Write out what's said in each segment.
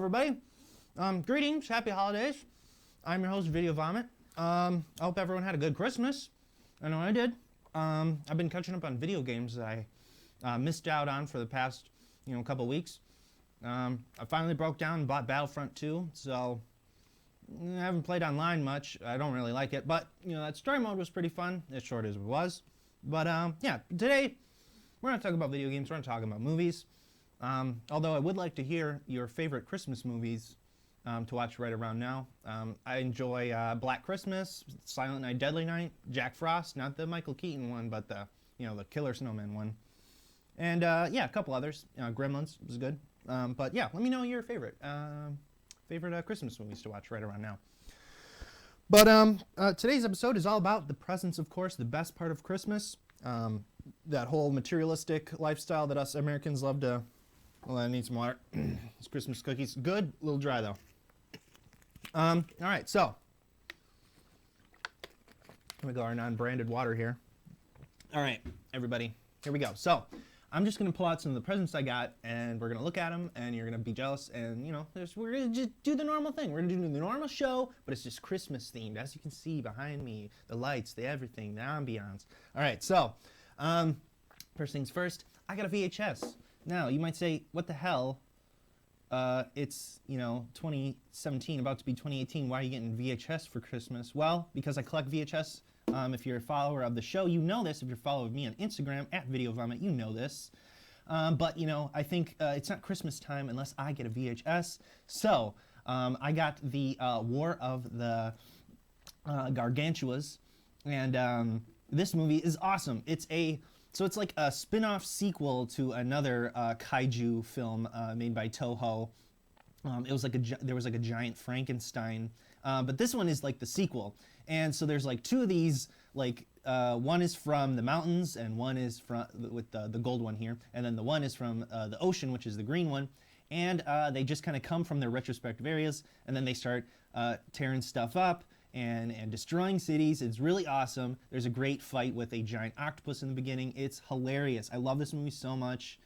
everybody. Greetings, happy holidays. I'm your host, VideoVomit. I hope everyone had a good Christmas. I know I did. I've been catching up on video games that I missed out on for the past, couple weeks. I finally broke down and bought Battlefront 2, so I haven't played online much. I don't really like it, but, that story mode was pretty fun, as short as it was. But, yeah, today, we're not talking about video games, we're not talking about movies. Although I would like to hear your favorite Christmas movies to watch right around now. I enjoy Black Christmas, Silent Night, Deadly Night, Jack Frost, not the Michael Keaton one, but the Killer Snowman one. And yeah, a couple others. Gremlins was good. But yeah, let me know your favorite Christmas movies to watch right around now. But today's episode is all about the presents, of course, the best part of Christmas. That whole materialistic lifestyle that us Americans love to... Well, I need some water. It's Christmas cookies. Good, a little dry though. All right, so let me go our non-branded water here. All right, everybody, here we go. So I'm just gonna pull out some of the presents I got, and we're gonna look at them, and you're gonna be jealous, and we're gonna just do the normal thing. We're gonna do the normal show, but it's just Christmas themed, as you can see behind me, the lights, the everything, the ambiance. All right, so first things first, I got a VHS. Now, you might say, what the hell? It's, 2017, about to be 2018. Why are you getting VHS for Christmas? Well, because I collect VHS. If you're a follower of the show, you know this. If you're a follower of me on Instagram, @VideoVomit, you know this. But, I think it's not Christmas time unless I get a VHS. So, I got the War of the Gargantuas. And this movie is awesome. So it's like a spin-off sequel to another kaiju film made by Toho. It was there was like a giant Frankenstein, but this one is like the sequel. And so there's like two of these, one is from the mountains and one is from with the gold one here, and then the one is from the ocean, which is the green one. And they just kind of come from their retrospective areas, and then they start tearing stuff up and destroying cities. It's really awesome. There's a great fight with a giant octopus in the beginning. It's hilarious. I love this movie so much.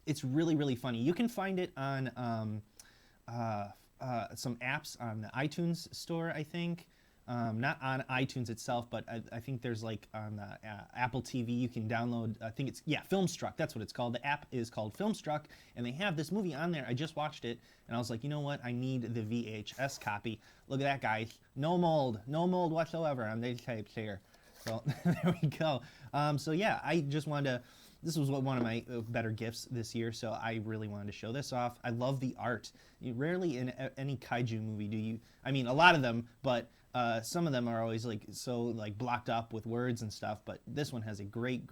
It's really, really funny. You can find it on some apps on the iTunes store, I think. Not on iTunes itself, but I think there's on Apple TV, you can download, I think it's, Filmstruck, that's what it's called. The app is called Filmstruck, and they have this movie on there. I just watched it, and I was like, you know what, I need the VHS copy. Look at that, guys. No mold whatsoever on these tapes here. So, there we go. So yeah, I just wanted to, this was one of my better gifts this year, so I really wanted to show this off. I love the art. Rarely in any kaiju movie do you, I mean, a lot of them, but some of them are always blocked up with words and stuff, but this one has a great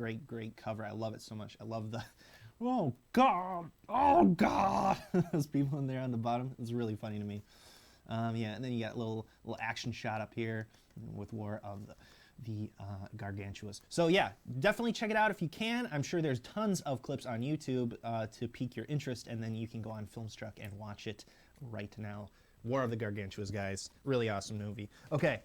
cover. I love it so much. I love the, oh God, those people in there on the bottom. It's really funny to me. Yeah, and then you got a little action shot up here with War of the Gargantuas. So yeah, definitely check it out if you can. I'm sure there's tons of clips on YouTube to pique your interest, and then you can go on Filmstruck and watch it right now. War of the Gargantuas, guys. Really awesome movie. Okay,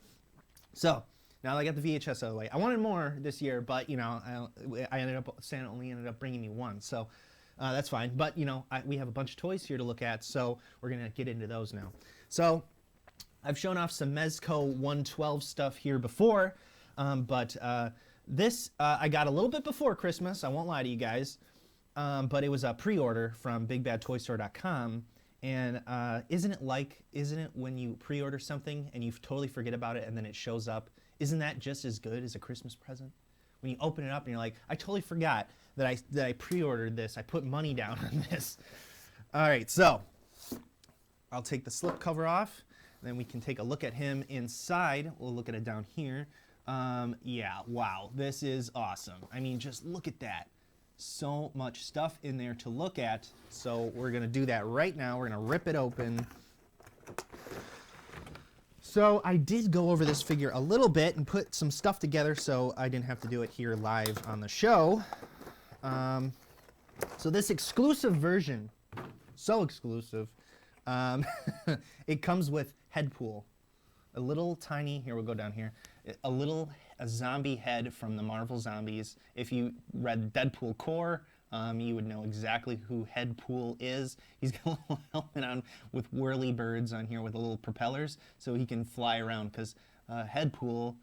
so now that I got the VHS out of the way. I wanted more this year, but Santa only ended up bringing me one, so that's fine. But we have a bunch of toys here to look at, so we're gonna get into those now. So I've shown off some Mezco 112 stuff here before, but this I got a little bit before Christmas. I won't lie to you guys, but it was a pre-order from BigBadToyStore.com. And isn't it when you pre-order something and you totally forget about it and then it shows up? Isn't that just as good as a Christmas present? When you open it up and you're like, I totally forgot that I pre-ordered this. I put money down on this. All right, so I'll take the slip cover off. Then we can take a look at him inside. We'll look at it down here. Yeah, wow, this is awesome. I mean, just look at that. So much stuff in there to look at, so we're gonna do that right now. We're gonna rip it open. So I did go over this figure a little bit and put some stuff together so I didn't have to do it here live on the show. So this exclusive version, so exclusive, it comes with Headpool. A little tiny, here we'll go down here, a zombie head from the Marvel Zombies. If you read Deadpool Core, you would know exactly who Headpool is. He's got a little helmet on with whirly birds on here with little propellers, so he can fly around, because Headpool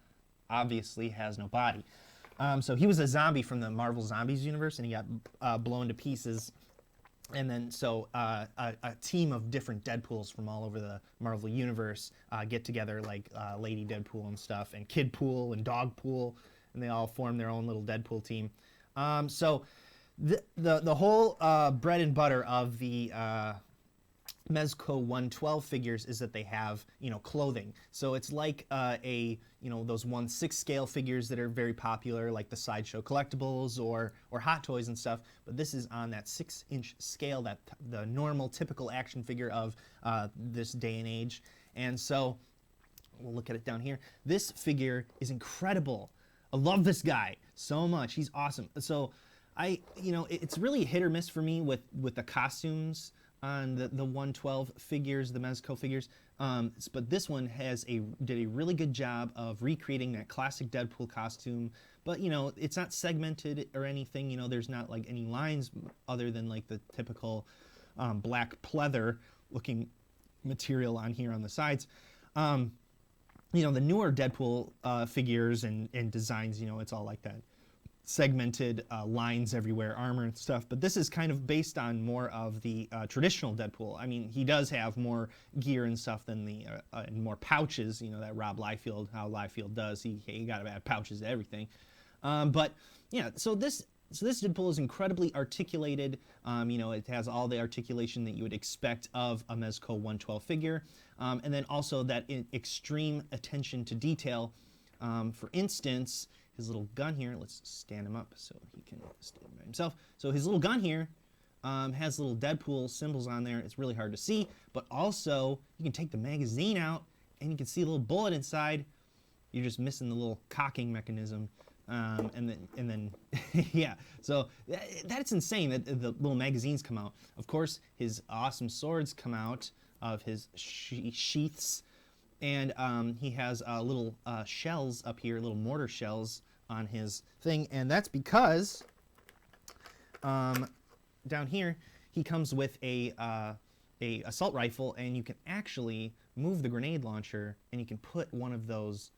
obviously has no body. So he was a zombie from the Marvel Zombies universe, and he got blown to pieces. And then so a team of different Deadpools from all over the Marvel universe get together, like Lady Deadpool and stuff, and Kidpool and Dogpool, and they all form their own little Deadpool team. So the whole bread and butter of the Mezco 112 figures is that they have, clothing. So it's like those 1/6 scale figures that are very popular, like the Sideshow Collectibles or Hot Toys and stuff. But this is on that 6-inch scale, that the normal, typical action figure of this day and age. And so we'll look at it down here. This figure is incredible. I love this guy so much. He's awesome. So it's really hit or miss for me with the costumes on the 112 figures, the Mezco figures, but this one did a really good job of recreating that classic Deadpool costume. But it's not segmented or anything. There's not like any lines other than like the typical black pleather looking material on here on the sides. The newer Deadpool figures and designs, it's all like that segmented lines everywhere, armor and stuff. But this is kind of based on more of the traditional Deadpool. I mean, he does have more gear and stuff than and more pouches, that Rob Liefeld, how Liefeld does. He got to add pouches to everything. But yeah, so this Deadpool is incredibly articulated. It has all the articulation that you would expect of a Mezco 112 figure. And then also that extreme attention to detail. For instance, his little gun here, let's stand him up so he can stand by himself. So his little gun here has little Deadpool symbols on there. It's really hard to see, but also you can take the magazine out and you can see a little bullet inside. You're just missing the little cocking mechanism. And then yeah, so that's insane that the little magazines come out. Of course, his awesome swords come out of his sheaths. And he has little shells up here, little mortar shells on his thing, and that's because down here he comes with a assault rifle, and you can actually move the grenade launcher, and you can put one of those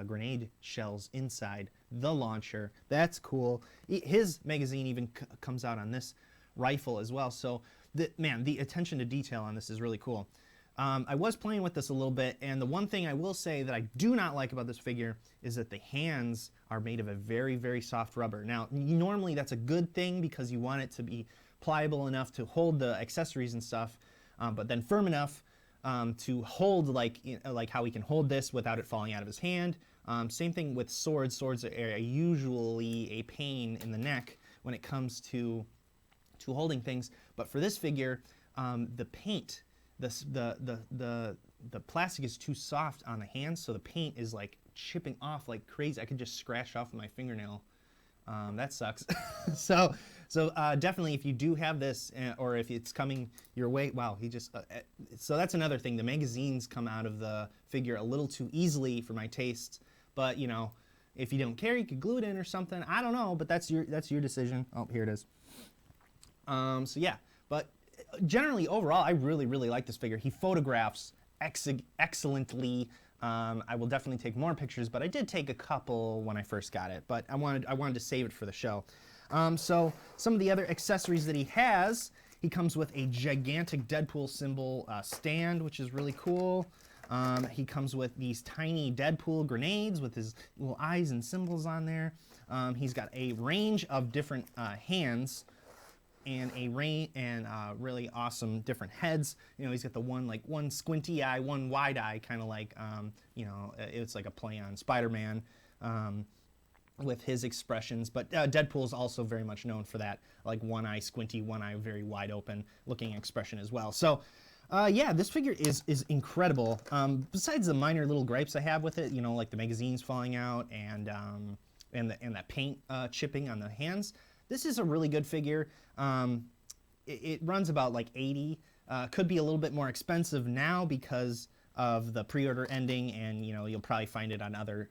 grenade shells inside the launcher. That's cool. His magazine even comes out on this rifle as well. So the attention to detail on this is really cool. I was playing with this a little bit, and the one thing I will say that I do not like about this figure is that the hands are made of a very, very soft rubber. Now, normally that's a good thing because you want it to be pliable enough to hold the accessories and stuff, but then firm enough to hold like how he can hold this without it falling out of his hand. Same thing with swords. Swords are usually a pain in the neck when it comes to holding things, but for this figure, the paint, the plastic is too soft on the hands, so the paint is like chipping off like crazy. I could just scratch off my fingernail. That sucks. So definitely, if you do have this, or if it's coming your way, wow, so that's another thing. The magazines come out of the figure a little too easily for my taste. But if you don't care, you could glue it in or something. I don't know, but that's your decision. Oh, here it is. So yeah, but generally, overall, I really, really like this figure. He photographs excellently. I will definitely take more pictures, but I did take a couple when I first got it. But I wanted to save it for the show. So some of the other accessories that he has, he comes with a gigantic Deadpool symbol stand, which is really cool. He comes with these tiny Deadpool grenades with his little eyes and symbols on there. He's got a range of different hands. And really awesome different heads. He's got the one squinty eye, one wide eye, kind of like, it's like a play on Spider-Man with his expressions. But Deadpool is also very much known for that, like one eye squinty, one eye very wide open looking expression as well. So yeah, this figure is incredible. Besides the minor little gripes I have with it, like the magazines falling out and that paint chipping on the hands. This is a really good figure. It runs about like $80. Could be a little bit more expensive now because of the pre-order ending, and you'll probably find it on other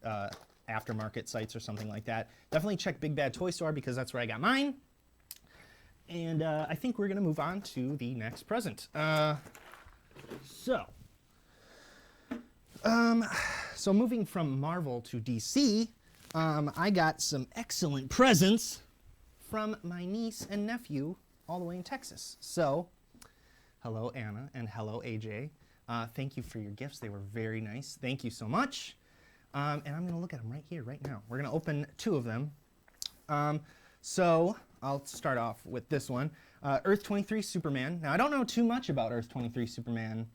aftermarket sites or something like that. Definitely check Big Bad Toy Store because that's where I got mine. And I think we're going to move on to the next present. So moving from Marvel to DC, I got some excellent presents from my niece and nephew all the way in Texas. So, hello Anna and hello AJ. Thank you for your gifts. They were very nice. Thank you so much. And I'm going to look at them right here, right now. We're going to open 2 of them. So I'll start off with this one. Earth 23 Superman. Now, I don't know too much about Earth 23 Superman,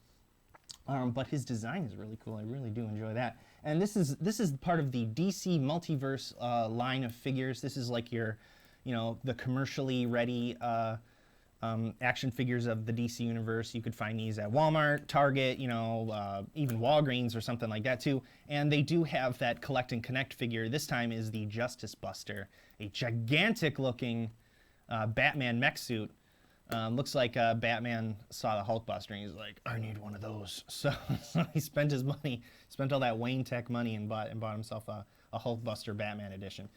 but his design is really cool. I really do enjoy that. And this is part of the DC Multiverse line of figures. This is like your, the commercially ready action figures of the DC universe. You could find these at Walmart, Target, even Walgreens or something like that too. And they do have that collect and connect figure. This time is the Justice Buster, a gigantic looking Batman mech suit. Looks like Batman saw the Hulkbuster and he's like, I need one of those. So he spent his money, spent all that Wayne Tech money and bought himself a Hulkbuster Batman edition.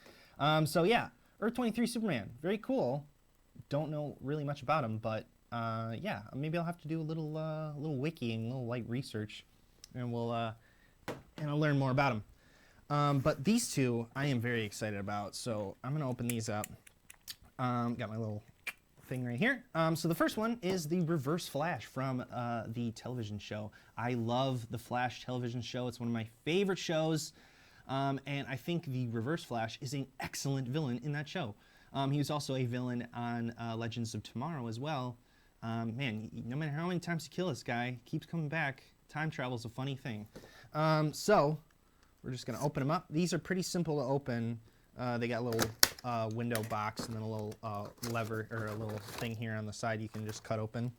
So yeah, Earth 23 Superman, very cool. Don't know really much about him, but yeah, maybe I'll have to do a little wikiing, a little light research, and I'll learn more about him. But these 2 I am very excited about, so I'm gonna open these up. Got my little thing right here. So the first one is the Reverse Flash from the television show. I love the Flash television show. It's one of my favorite shows, and I think the Reverse Flash is an excellent villain in that show. He was also a villain on Legends of Tomorrow as well. Man, no matter how many times you kill this guy, he keeps coming back. Time travel's a funny thing. So we're just gonna open them up. These are pretty simple to open. They got a little window box and then a little lever or a little thing here on the side you can just cut open.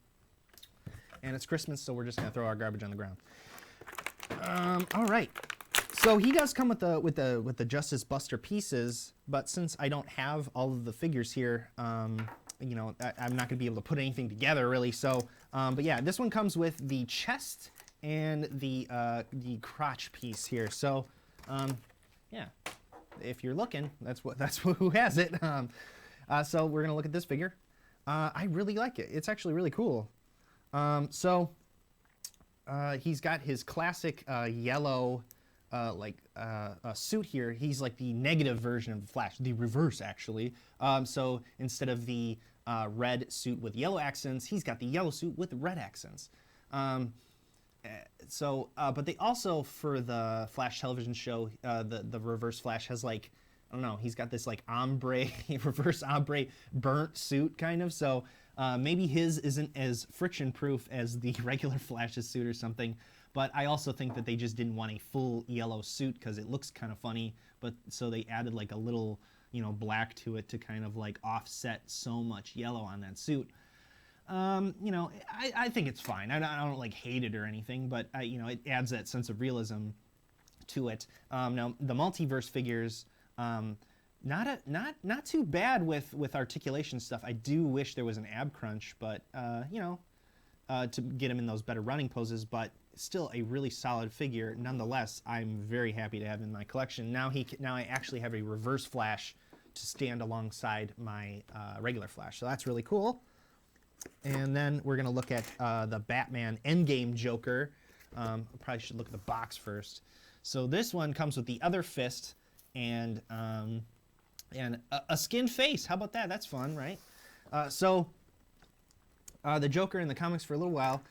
And it's Christmas, so we're just gonna throw our garbage on the ground. All right. So he does come with the Justice Buster pieces, but since I don't have all of the figures here, I'm not gonna be able to put anything together really. So, but yeah, this one comes with the chest and the crotch piece here. So, yeah, if you're looking, that's who has it. So we're gonna look at this figure. I really like it. It's actually really cool. He's got his classic yellow. Suit here. He's like the negative version of the Flash, the reverse actually. So instead of the red suit with yellow accents, he's got the yellow suit with red accents. But they also, for the Flash television show, the Reverse Flash has like, I don't know, he's got this like ombre, reverse ombre burnt suit kind of. So maybe his isn't as friction proof as the regular Flash's suit or something. But I also think that they just didn't want a full yellow suit because it looks kind of funny. But so they added like a little, black to it to kind of like offset so much yellow on that suit. I think it's fine. I don't like hate it or anything, but it adds that sense of realism to it. Now the Multiverse figures, not too bad with articulation stuff. I do wish there was an ab crunch, but to get him in those better running poses, but still a really solid figure. Nonetheless, I'm very happy to have in my collection. Now I actually have a Reverse Flash to stand alongside my regular Flash, so that's really cool. And then we're gonna look at the Batman Endgame Joker. I probably should look at the box first. So this one comes with the other fist and a skin face. How about that? That's fun, right? The Joker in the comics for a little while,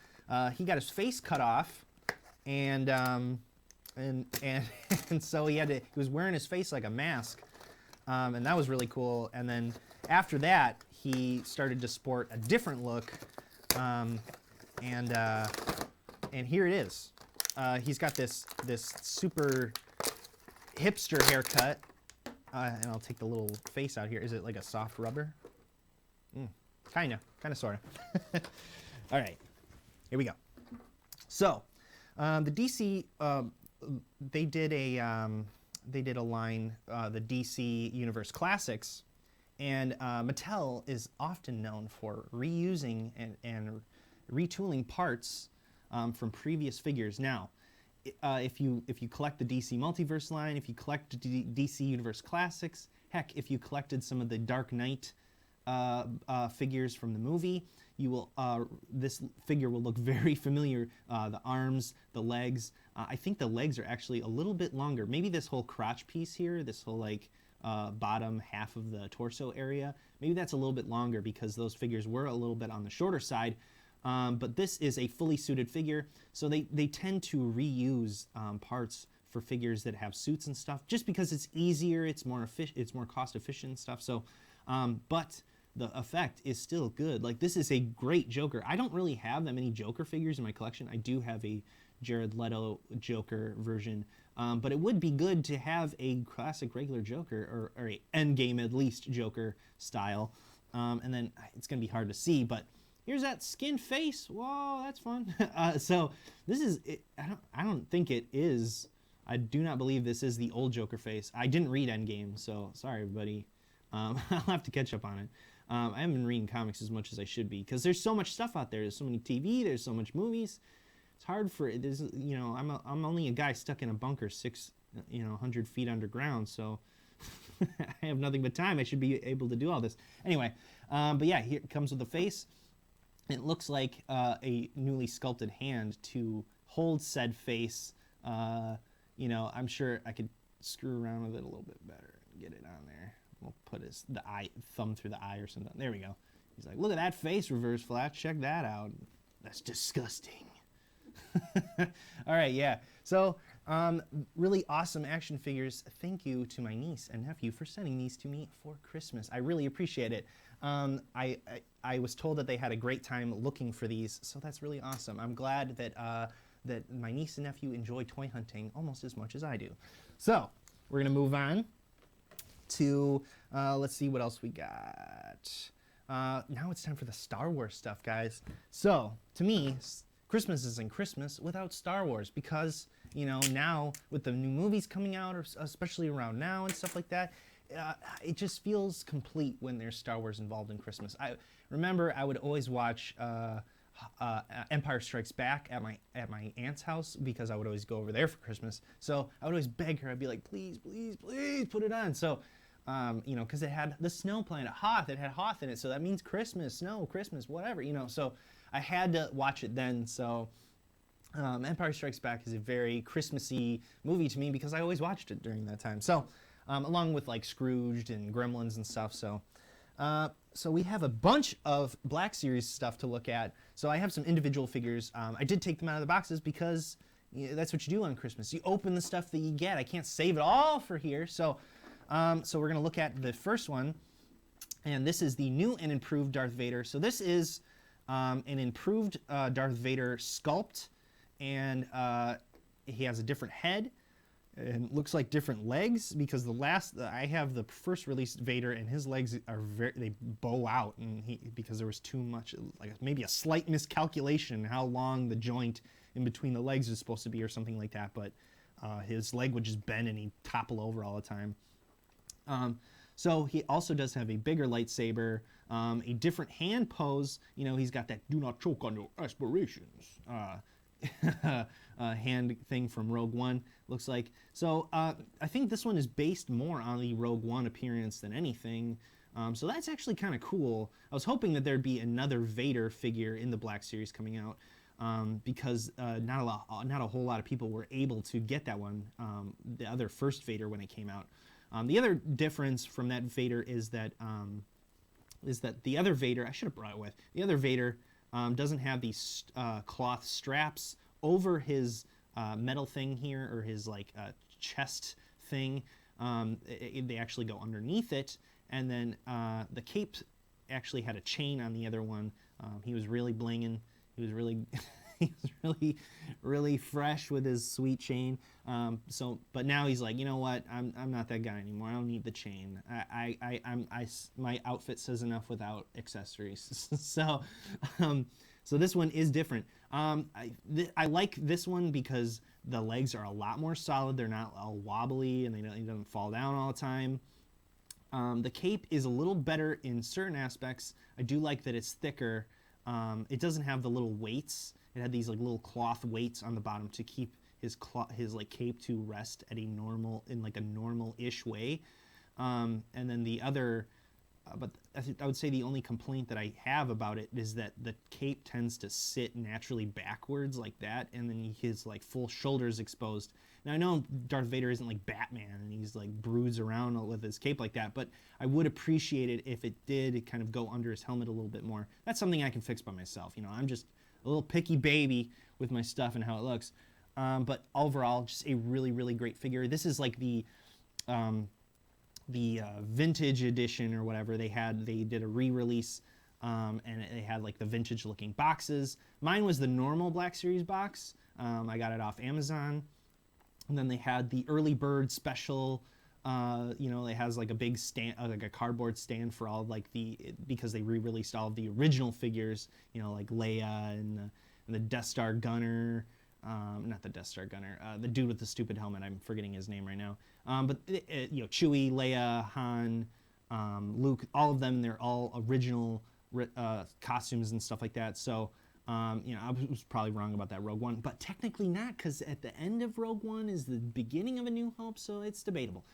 he got his face cut off, and so he was wearing his face like a mask, and that was really cool. And then after that, he started to sport a different look, and here it is. He's got this super hipster haircut, and I'll take the little face out here. Is it like a soft rubber? Kinda, sorta. All right, here we go. So, the DC, they did a line, the DC Universe Classics, and Mattel is often known for reusing and retooling parts from previous figures. Now, if you collect the DC Multiverse line, if you collect DC Universe Classics, heck, if you collected some of the Dark Knight figures from the movie, you will this figure will look very familiar. The arms, the legs. I think the legs are actually a little bit longer. Maybe this whole crotch piece here, this whole like bottom half of the torso area, maybe that's a little bit longer because those figures were a little bit on the shorter side. But this is a fully suited figure, so they tend to reuse parts for figures that have suits and stuff, just because it's easier, it's more efficient, it's more cost efficient and stuff. So, but the effect is still good. Like, this is a great Joker. I don't really have that many Joker figures in my collection. I do have a Jared Leto Joker version, but it would be good to have a classic regular Joker, or a Endgame at least Joker style. And then it's gonna be hard to see, but here's that skin face. Whoa, that's fun. So this is, I don't think it is. I do not believe this is the old Joker face. I didn't read Endgame, so sorry, everybody. I'll have to catch up on it. I haven't been reading comics as much as I should be, because there's so much stuff out there. There's so many TV, there's so much movies. It's hard for it. There's, you know, I'm only a guy stuck in a bunker 100 feet underground, so I have nothing but time. I should be able to do all this. Anyway, but yeah, here it comes with the face. It looks like a newly sculpted hand to hold said face. You know, I'm sure I could screw around with it a little bit better and get it on there. We'll put the thumb through the eye or something. There we go. He's like, look at that face, Reverse Flash. Check that out. That's disgusting. All right, yeah. So, really awesome action figures. Thank you to my niece and nephew for sending these to me for Christmas. I really appreciate it. I was told that they had a great time looking for these, so that's really awesome. I'm glad that that my niece and nephew enjoy toy hunting almost as much as I do. So, we're gonna move on to, let's see what else we got. Now it's time for the Star Wars stuff, guys. So, to me, Christmas isn't Christmas without Star Wars, because, you know, now with the new movies coming out, or especially around now and stuff like that, it just feels complete when there's Star Wars involved in Christmas. I remember I would always watch Empire Strikes Back at my aunt's house, because I would always go over there for Christmas. So I would always beg her. I'd be like, please, please, please put it on. So, you know, because it had the snow planet Hoth. It had Hoth in it, so that means Christmas, snow, Christmas, whatever, you know. So I had to watch it then. So Empire Strikes Back is a very Christmassy movie to me, because I always watched it during that time. So along with like Scrooged and Gremlins and stuff. So so we have a bunch of Black Series stuff to look at. So I have some individual figures. I did take them out of the boxes, because that's what you do on Christmas. You open the stuff that you get. I can't save it all for here. So so we're gonna look at the first one, and this is the new and improved Darth Vader. So this is an improved Darth Vader sculpt, and he has a different head, and looks like different legs, because I have the first released Vader, and his legs are they bow out, and because there was too much, like maybe a slight miscalculation how long the joint in between the legs is supposed to be or something like that, but his leg would just bend and he'd topple over all the time. So he also does have a bigger lightsaber, a different hand pose. You know, he's got that "do not choke on your aspirations" hand thing from Rogue One, looks like. So I think this one is based more on the Rogue One appearance than anything. So that's actually kind of cool. I was hoping that there'd be another Vader figure in the Black Series coming out, because not a whole lot of people were able to get that one, the other first Vader, when it came out. The other difference from that Vader is that the other Vader, I should have brought it with, the other Vader doesn't have these cloth straps over his metal thing here, or his like chest thing. They actually go underneath it, and then the cape actually had a chain on the other one. He was really blinging. He was really he was really fresh with his sweet chain. But now he's like, you know what? I'm not that guy anymore. I don't need the chain. My outfit says enough without accessories. So this one is different. I like this one because the legs are a lot more solid. They're not all wobbly, and they don't fall down all the time. The cape is a little better in certain aspects. I do like that it's thicker. It doesn't have the little weights. It had these like little cloth weights on the bottom to keep his like cape to rest at a normal-ish way. And then the other but I would say the only complaint that I have about it is that the cape tends to sit naturally backwards like that, and then his like full shoulders exposed. Now I know Darth Vader isn't like Batman and he's like broods around with his cape like that, but I would appreciate it if it did kind of go under his helmet a little bit more. That's something I can fix by myself. You know, I'm just a little picky baby with my stuff and how it looks. But overall, just a really, really great figure. This is like the vintage edition or whatever. They did a re-release, and they had like the vintage looking boxes. Mine was the normal Black Series box. I got it off Amazon. And then they had the early bird special. You know, it has like a big stand, like a cardboard stand for all like because they re-released all of the original figures. You know, like Leia and the Death Star gunner. Not the Death Star gunner. The dude with the stupid helmet. I'm forgetting his name right now. But you know, Chewie, Leia, Han, Luke, all of them. They're all original costumes and stuff like that. So. You know, I was probably wrong about that Rogue One, but technically not, because at the end of Rogue One is the beginning of A New Hope, so it's debatable.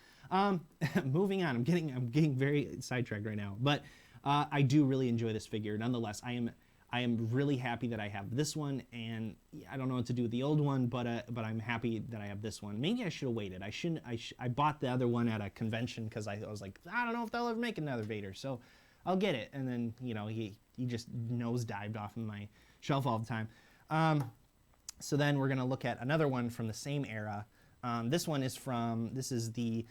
Moving on, I'm getting very sidetracked right now, but I do really enjoy this figure. Nonetheless, I am really happy that I have this one, and I don't know what to do with the old one, but I'm happy that I have this one. Maybe I should have waited. I bought the other one at a convention because I was like, I don't know if they'll ever make another Vader, so I'll get it. And then, you know, he just nosedived off of my shelf all the time. So then we're gonna look at another one from the same era. This is the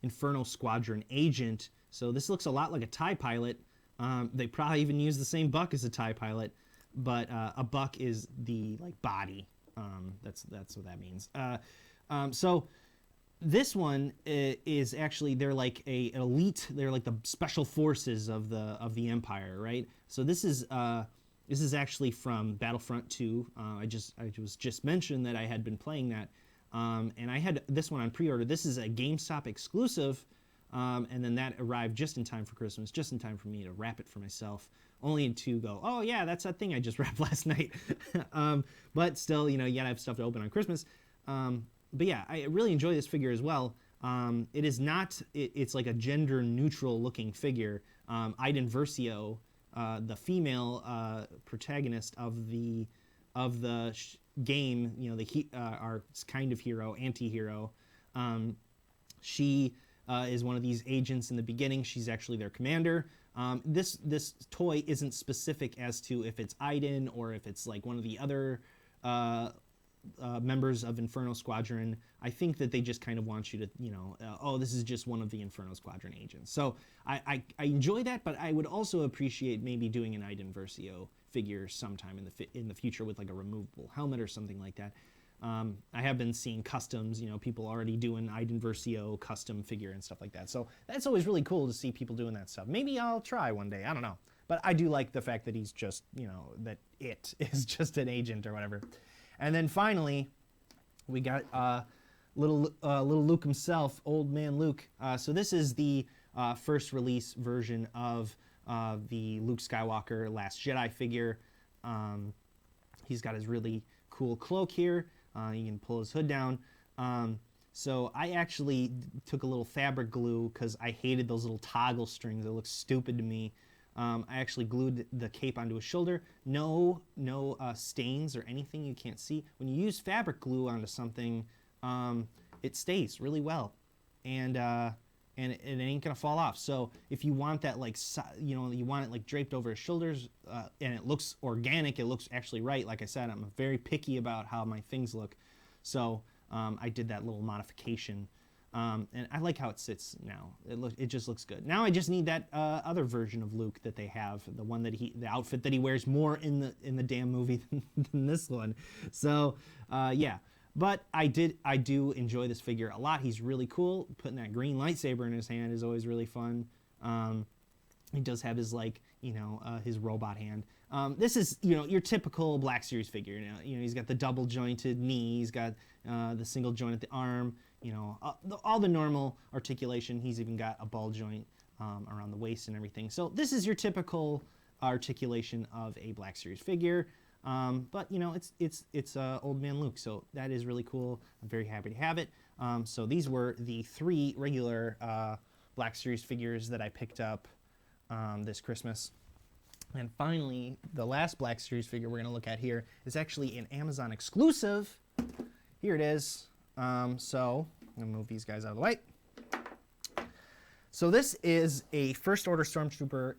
Inferno Squadron Agent. So this looks a lot like a TIE pilot. They probably even use the same buck as a TIE pilot, but a buck is the like body. That's what that means. So this one is actually, they're like a elite. They're like the special forces of the Empire, right? So this is actually from Battlefront 2. I was just mentioned that I had been playing that, and I had this one on pre-order. This is a GameStop exclusive, and then that arrived just in time for Christmas, just in time for me to wrap it for myself, only to go, oh yeah, that's that thing I just wrapped last night. But still, you know, you gotta have stuff to open on Christmas. But yeah, I really enjoy this figure as well. It is not, it's like a gender neutral looking figure. Iden Versio, the female protagonist of the game, you know, our kind of hero, anti-hero. She is one of these agents in the beginning. She's actually their commander. This toy isn't specific as to if it's Iden or if it's like one of the other members of Inferno Squadron. I think that they just kind of want you to, you know, oh, this is just one of the Inferno Squadron agents. So I enjoy that, but I would also appreciate maybe doing an Iden Versio figure sometime in the future with like a removable helmet or something like that. I have been seeing customs, you know, people already doing Iden Versio custom figure and stuff like that. So that's always really cool to see people doing that stuff. Maybe I'll try one day. I don't know. But I do like the fact that he's just, you know, that it is just an agent or whatever. And then finally, we got little Luke himself, old man Luke. So this is the first release version of the Luke Skywalker Last Jedi figure. He's got his really cool cloak here. You can pull his hood down. So I actually took a little fabric glue because I hated those little toggle strings. It looked stupid to me. I actually glued the cape onto his shoulder. No stains or anything you can't see. When you use fabric glue onto something, it stays really well, and it ain't gonna fall off. So if you want that, like, you know, you want it like draped over his shoulders, and it looks organic, it looks actually right. Like I said, I'm very picky about how my things look, so I did that little modification. And I like how it sits now. It just looks good. Now I just need that other version of Luke that they have, the one that the outfit that he wears more in the damn movie than this one. So yeah, but I do enjoy this figure a lot. He's really cool. Putting that green lightsaber in his hand is always really fun. He does have his, like, you know, his robot hand. This is, you know, your typical Black Series figure. You know, he's got the double jointed knee. He's got the single joint at the arm. You know, all the normal articulation. He's even got a ball joint around the waist and everything. So this is your typical articulation of a Black Series figure. But you know, it's old man Luke, so that is really cool. I'm very happy to have it. So these were the 3 regular Black Series figures that I picked up this Christmas. And finally, the last Black Series figure we're going to look at here is actually an Amazon exclusive. Here it is. So I'm going to move these guys out of the way. So this is a First Order Stormtrooper.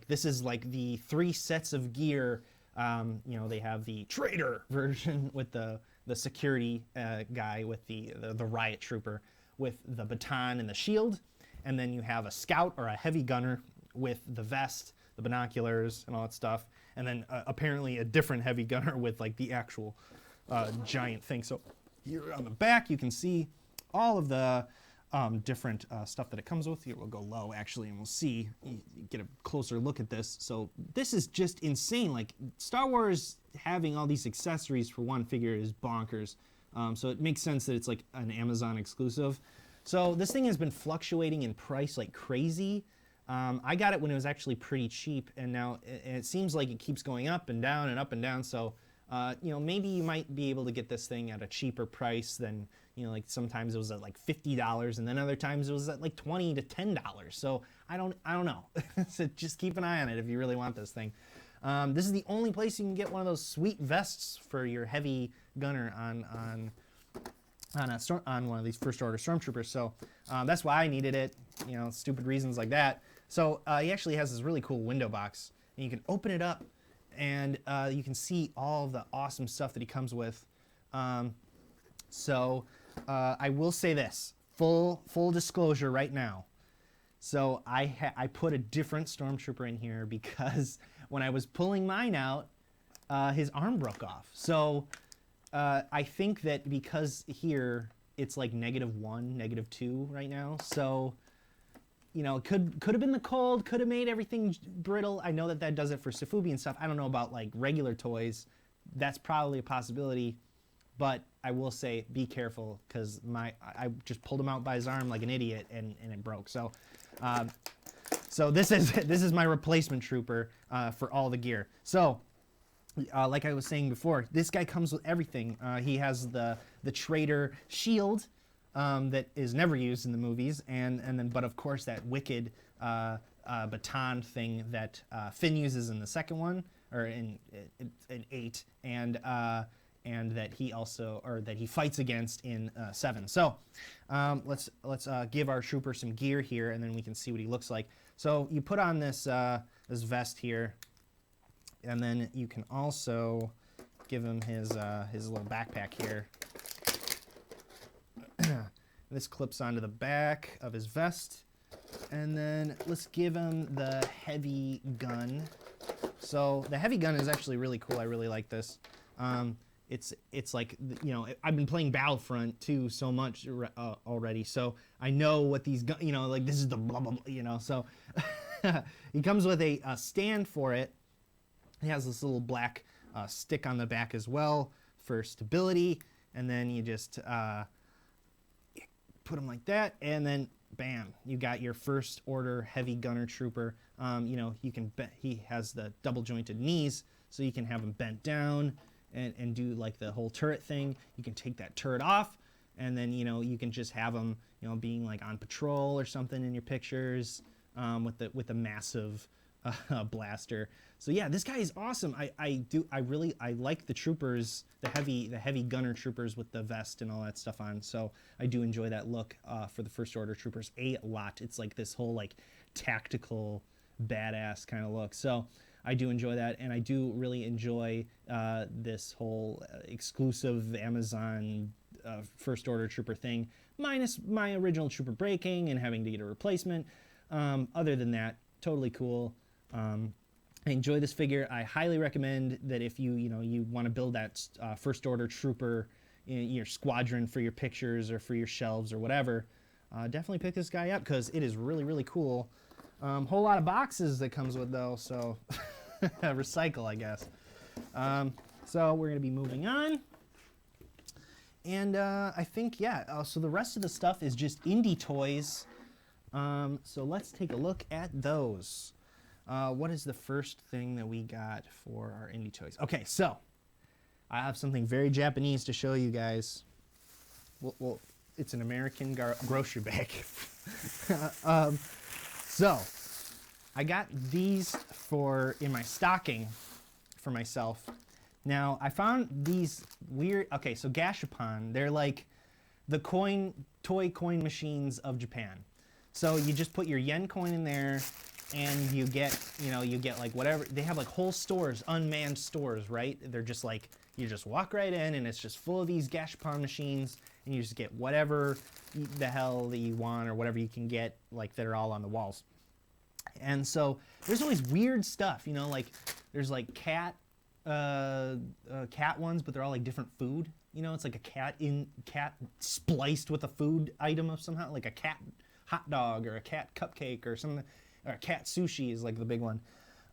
This is like the 3 sets of gear. You know, they have the Traitor version with the security guy with the Riot Trooper with the baton and the shield. And then you have a Scout or a Heavy Gunner with the vest, the binoculars, and all that stuff. And then apparently a different Heavy Gunner with like the actual giant thing. So here on the back, you can see all of the different stuff that it comes with. Here, we'll go low actually, and we'll see, you get a closer look at this. So this is just insane. Like, Star Wars having all these accessories for one figure is bonkers. So it makes sense that it's like an Amazon exclusive. So this thing has been fluctuating in price like crazy. I got it when it was actually pretty cheap, and now it seems like it keeps going up and down and up and down. So you know, maybe you might be able to get this thing at a cheaper price than, you know, like sometimes it was at like $50, and then other times it was at like $20 to $10. So I don't know. So just keep an eye on it if you really want this thing. This is the only place you can get one of those sweet vests for your Heavy Gunner on one of these First Order Stormtroopers. So that's why I needed it. You know, stupid reasons like that. So he actually has this really cool window box, and you can open it up, and you can see all the awesome stuff that he comes with. So I will say this, full disclosure right now. So I put a different Stormtrooper in here because when I was pulling mine out, his arm broke off. So I think that because here it's like -1, -2 right now. So, you know, it could have been the cold, could have made everything brittle. I know that does it for Safubi and stuff. I don't know about like regular toys. That's probably a possibility. But I will say, be careful, because I just pulled him out by his arm like an idiot, and it broke. So, so this is my replacement trooper for all the gear. So, like I was saying before, this guy comes with everything. He has the Traitor shield that is never used in the movies, but of course that wicked baton thing that Finn uses in the second one, or in 8, and that he fights against in 7. So let's give our trooper some gear here, and then we can see what he looks like. So you put on this vest here, and then you can also give him his little backpack here. This clips onto the back of his vest, and then let's give him the heavy gun. So the heavy gun is actually really cool. I really like this. It's like, you know, I've been playing Battlefront 2 so much already, so I know what these guns, you know, like this is the blah blah blah, you know. So he comes with a stand for it. He has this little black stick on the back as well for stability, and then you just put him like that, and then bam, you got your First Order Heavy Gunner Trooper. You know, he has the double jointed knees, so you can have him bent down and do like the whole turret thing. You can take that turret off, and then, you know, you can just have him, you know, being like on patrol or something in your pictures with the massive blaster. So yeah, this guy is awesome. I like the troopers, the heavy gunner troopers with the vest and all that stuff on. So I do enjoy that look for the First Order troopers a lot. It's like this whole like tactical badass kind of look. So I do enjoy that, and I do really enjoy this whole exclusive Amazon First Order trooper thing, minus my original trooper breaking and having to get a replacement. Other than that, totally cool. I enjoy this figure. I highly recommend that if you want to build that First Order trooper in your squadron for your pictures or for your shelves or whatever, definitely pick this guy up, because it is really, really cool. Whole lot of boxes that comes with, though, so recycle, I guess. So we're going to be moving on. And I think, yeah, so the rest of the stuff is just indie toys. So let's take a look at those. What is the first thing that we got for our indie toys? Okay, so I have something very Japanese to show you guys. Well, it's an American grocery bag. So I got these in my stocking for myself. Now, I found these weird, okay, so Gashapon, they're like the toy coin machines of Japan. So you just put your yen coin in there and you get like whatever, they have like whole stores, unmanned stores, right? They're just like, you just walk right in and it's just full of these Gashapon machines and you just get whatever the hell that you want or whatever you can get, like that are all on the walls. And so there's always weird stuff, like there's like cat ones, but they're all like different food. It's like a cat spliced with a food item of somehow, like a cat hot dog or a cat cupcake or something, or a cat sushi is like the big one.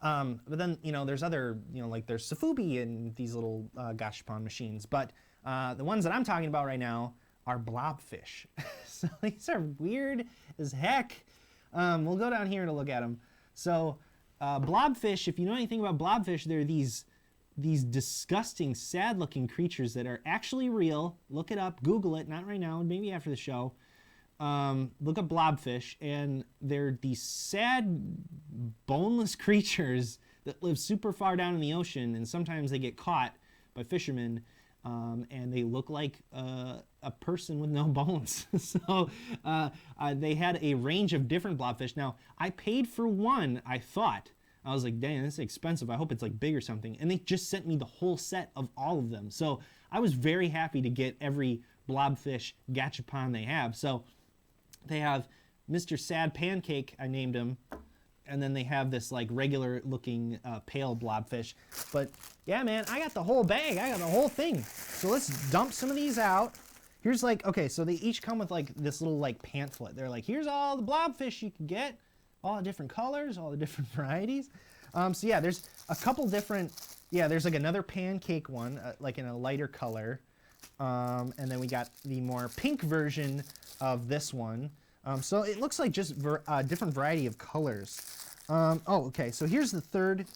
But then, there's other, like there's Sofubi and these little Gashapon machines. But the ones that I'm talking about right now are blobfish. So these are weird as heck. We'll go down here to look at them. So blobfish, if you know anything about blobfish, they're these disgusting, sad-looking creatures that are actually real. Look it up, Google it, not right now, maybe after the show. Look up blobfish, and they're these sad, boneless creatures that live super far down in the ocean, and sometimes they get caught by fishermen, and they look like a person with no bones. So they had a range of different blobfish. Now, I paid for one, I thought. I was like, dang, this is expensive. I hope it's like big or something. And they just sent me the whole set of all of them. So I was very happy to get every blobfish Gashapon they have. So they have Mr. Sad Pancake, I named him. And then they have this like regular looking pale blobfish. But yeah, man, I got the whole bag. I got the whole thing. So let's dump some of these out. Here's like, okay, so they each come with like this little like pamphlet. They're like, here's all the blobfish you can get. All the different colors, all the different varieties. So yeah, there's a couple different, there's like another pancake one, like in a lighter color. And then we got the more pink version of this one. So it looks like just a different variety of colors. Okay, so here's the third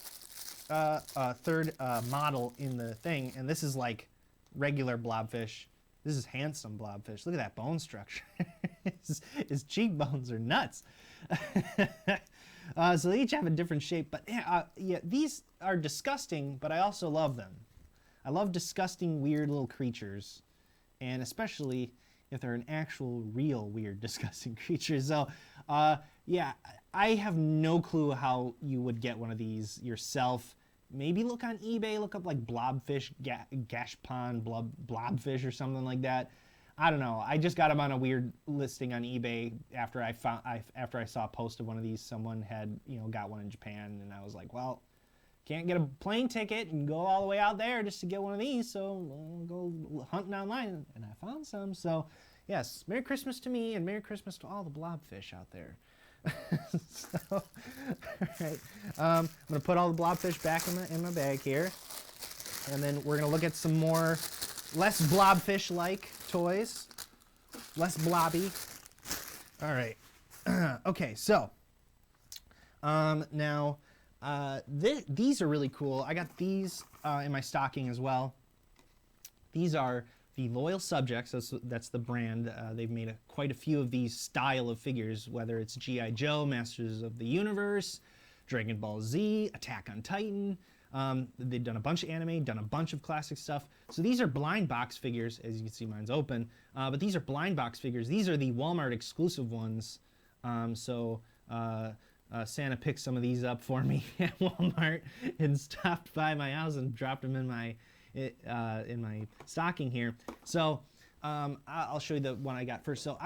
model in the thing, and this is like regular blobfish. This is handsome blobfish. Look at that bone structure. his cheekbones are nuts. So they each have a different shape, but yeah, these are disgusting, but I also love them. I love disgusting, weird little creatures, and especially if they're an actual, real, weird, disgusting creature. So, yeah, I have no clue how you would get one of these yourself. Maybe look on eBay, look up like blobfish, Gashapon, blobfish or something like that. I don't know. I just got them on a weird listing on eBay after I saw a post of one of these. Someone had, got one in Japan, and I was like, well, can't get a plane ticket and go all the way out there just to get one of these, so I'll go hunting online, and I found some. So, yes, Merry Christmas to me, and Merry Christmas to all the blobfish out there. So, all right, I'm gonna put all the blobfish back in my bag here, and then we're gonna look at some more less blobfish-like toys, less blobby. All right, okay, so now these are really cool. I got these in my stocking as well. These are the Loyal Subjects. That's the brand. They've made quite a few of these style of figures, whether it's G.I. Joe, Masters of the Universe, Dragon Ball Z, Attack on Titan. They've done a bunch of anime, done a bunch of classic stuff. So these are blind box figures. As you can see, mine's open. But these are blind box figures. These are the Walmart exclusive ones. Santa picked some of these up for me at Walmart and stopped by my house and dropped them in my stocking here. So I'll show you the one I got first. So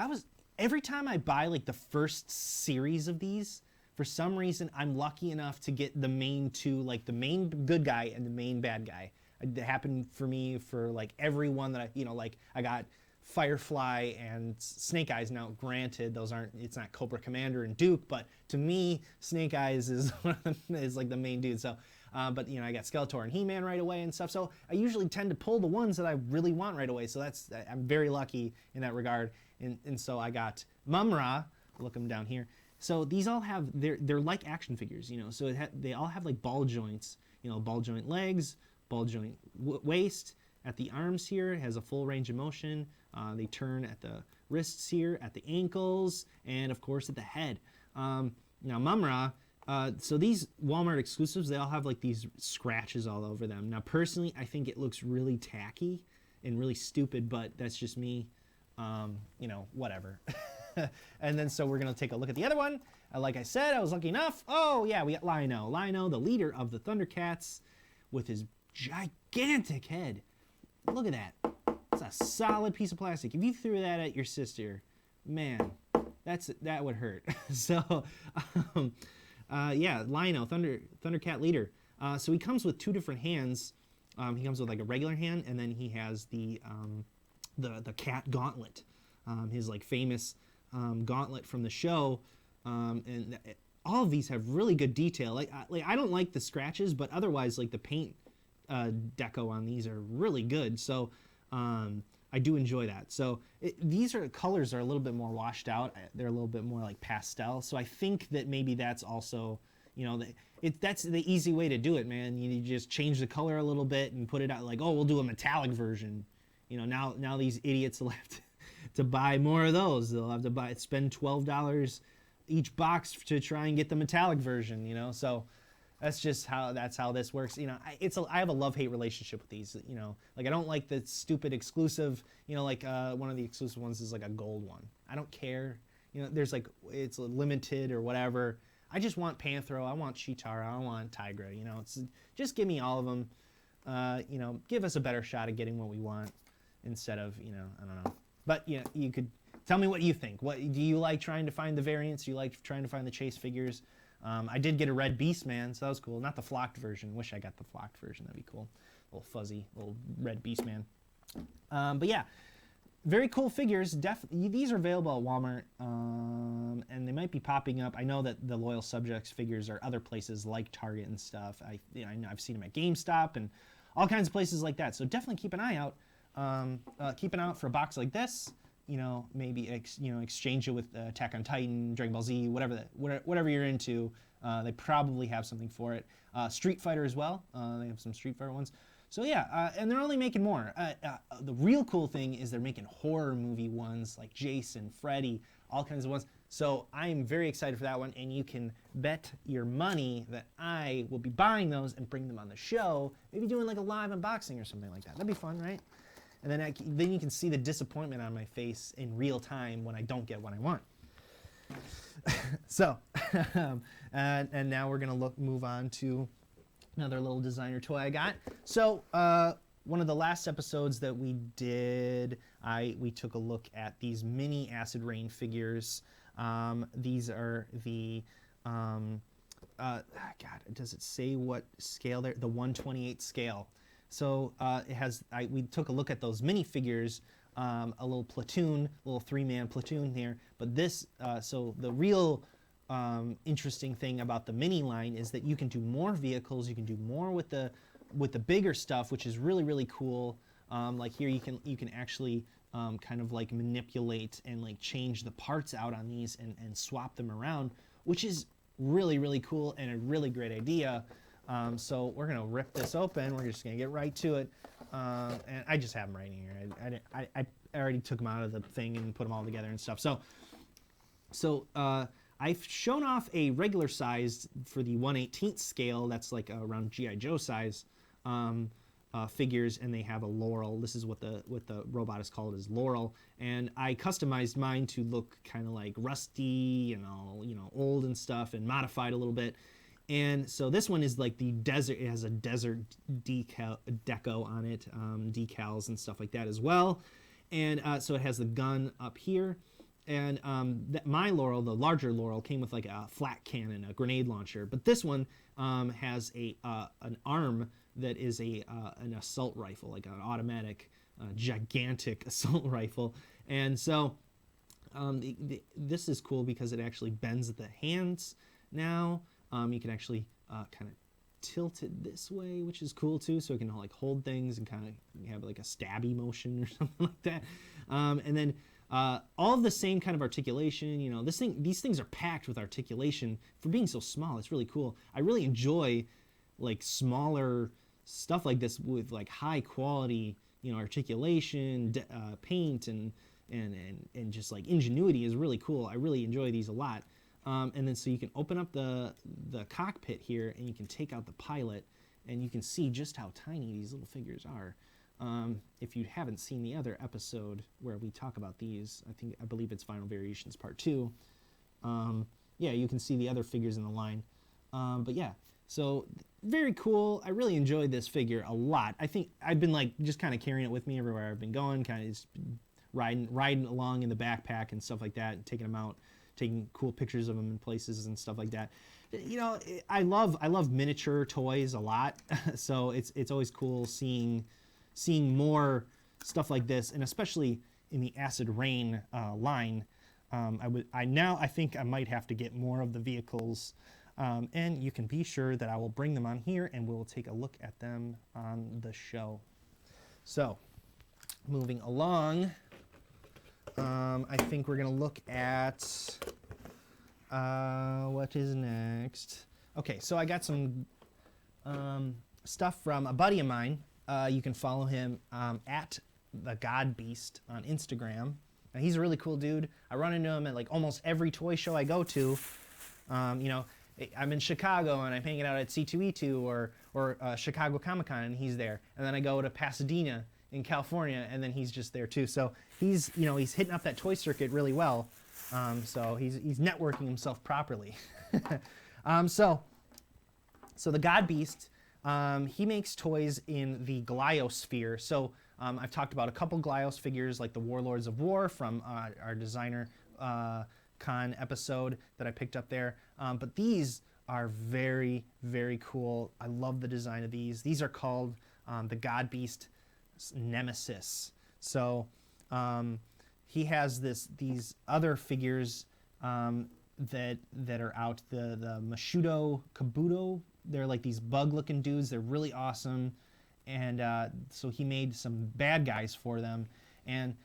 every time I buy like the first series of these, for some reason I'm lucky enough to get the main two, like the main good guy and the main bad guy. It happened for me for like every one that I got Firefly and Snake Eyes. Now, granted, it's not Cobra Commander and Duke, but to me, Snake Eyes is like the main dude. So, but I got Skeletor and He-Man right away and stuff. So I usually tend to pull the ones that I really want right away. So I'm very lucky in that regard. And so I got Mumra. Look them down here. So these all have they're like action figures, So they all have like ball joints, ball joint legs, ball joint waist. At the arms here, it has a full range of motion. They turn at the wrists here, at the ankles, and of course at the head. Now Mumra So these Walmart exclusives, they all have like these scratches all over them. Now, personally, I think it looks really tacky and really stupid, but that's just me. You know, whatever. And then so we're gonna take a look at the other one. Like I said, I was lucky enough. Oh yeah, we got Lino. Lino, the leader of the Thundercats, with his gigantic head. Look at that. It's a solid piece of plastic. If you threw that at your sister, man, that would hurt. So, yeah, Lino, Thundercat leader. So he comes with two different hands. He comes with like a regular hand, and then he has the cat gauntlet, his like famous gauntlet from the show. And all of these have really good detail. Like I don't like the scratches, but otherwise, like the paint deco on these are really good. So I do enjoy that. So these colors are a little bit more washed out. They're a little bit more like pastel. So I think that maybe that's also, you know, that's the easy way to do it, man. You just change the color a little bit and put it out like, oh, we'll do a metallic version. You know, now these idiots will have to buy more of those. They'll have to spend $12 each box to try and get the metallic version, you know. So that's how this works. You know, I have a love-hate relationship with these. You know, like I don't like the stupid exclusive. You know, like one of the exclusive ones is like a gold one. I don't care. You know, there's like it's limited or whatever. I just want Panthro. I want Chitara. I want Tigra. You know, just give me all of them. You know, give us a better shot at getting what we want instead of, you know, I don't know. But yeah, you could tell me what you think. What do you like trying to find the variants? Do you like trying to find the chase figures? I did get a red Beast Man, so that was cool. Not the flocked version. Wish I got the flocked version. That'd be cool. A little fuzzy, little red Beast Man. But yeah, very cool figures. These are available at Walmart, and they might be popping up. I know that the Loyal Subjects figures are other places like Target and stuff. I know I've seen them at GameStop and all kinds of places like that. So definitely keep an eye out. Keep an eye out for a box like this. You know, maybe exchange it with Attack on Titan, Dragon Ball Z, whatever you're into. They probably have something for it. Street Fighter as well. They have some Street Fighter ones. So yeah, and they're only making more. The real cool thing is they're making horror movie ones like Jason, Freddy, all kinds of ones. So I am very excited for that one, and you can bet your money that I will be buying those and bring them on the show. Maybe doing like a live unboxing or something like that. That'd be fun, right? And then you can see the disappointment on my face in real time when I don't get what I want. So, and now we're gonna move on to another little designer toy I got. So one of the last episodes that we did, we took a look at these mini Acid Rain figures. These are the God, does it say what scale they're? The 1/28 scale. So it has. We took a look at those minifigures, a little platoon, little 3-man platoon here. But this, so the real interesting thing about the mini line is that you can do more vehicles. You can do more with the bigger stuff, which is really cool. Like here, you can actually kind of like manipulate and like change the parts out on these and swap them around, which is really cool and a really great idea. So we're gonna rip this open. We're just gonna get right to it, and I just have them right here. I already took them out of the thing and put them all together and stuff. So I've shown off a regular size for the 1/18 scale. That's like around GI Joe size figures, and they have a Laurel. This is what the robot is called, is Laurel, and I customized mine to look kind of like rusty and all, you know, old and stuff, and modified a little bit. And so this one is like the desert. It has a desert deco on it, decals and stuff like that as well. And so it has the gun up here. And my Laurel, the larger Laurel, came with like a flat cannon, a grenade launcher. But this one has an arm that is an assault rifle, like an automatic, gigantic assault rifle. And so this is cool because it actually bends the hands now. You can actually kind of tilt it this way, which is cool too, so it can like hold things and kind of have like a stabby motion or something like that. And then all of the same kind of articulation. You know, these things are packed with articulation for being so small. It's really cool. I really enjoy like smaller stuff like this with like high quality, you know, articulation, paint, and just like ingenuity is really cool. I really enjoy these a lot. And then so you can open up the cockpit here, and you can take out the pilot, and you can see just how tiny these little figures are. If you haven't seen the other episode where we talk about these, I believe it's Final Variations Part 2. Yeah, you can see the other figures in the line. But yeah, so very cool. I really enjoyed this figure a lot. I think I've been like just kind of carrying it with me everywhere I've been going, kind of just riding along in the backpack and stuff like that, and taking them out, taking cool pictures of them in places and stuff like that. You know, I love miniature toys a lot, so it's always cool seeing more stuff like this, and especially in the Acid Rain line. I think I might have to get more of the vehicles, and you can be sure that I will bring them on here and we'll take a look at them on the show. So, moving along, I think we're gonna look at what is next. Okay, so I got some stuff from a buddy of mine. You can follow him at the God Beast on Instagram. Now, he's a really cool dude. I run into him at like almost every toy show I go to. You know, I'm in Chicago and I'm hanging out at C2E2 or Chicago Comic-Con, and he's there. And then I go to Pasadena in California, and then he's just there too. So he's hitting up that toy circuit really well. So he's networking himself properly. So the God Beast, he makes toys in the Gliosphere. So I've talked about a couple Glios figures, like the Warlords of War from our designer con episode that I picked up there. But these are very, very cool. I love the design of these. These are called the God Beast Nemesis. So he has these other figures that are out. The Mashudo Kabuto. They're like these bug-looking dudes. They're really awesome. And so he made some bad guys for them. And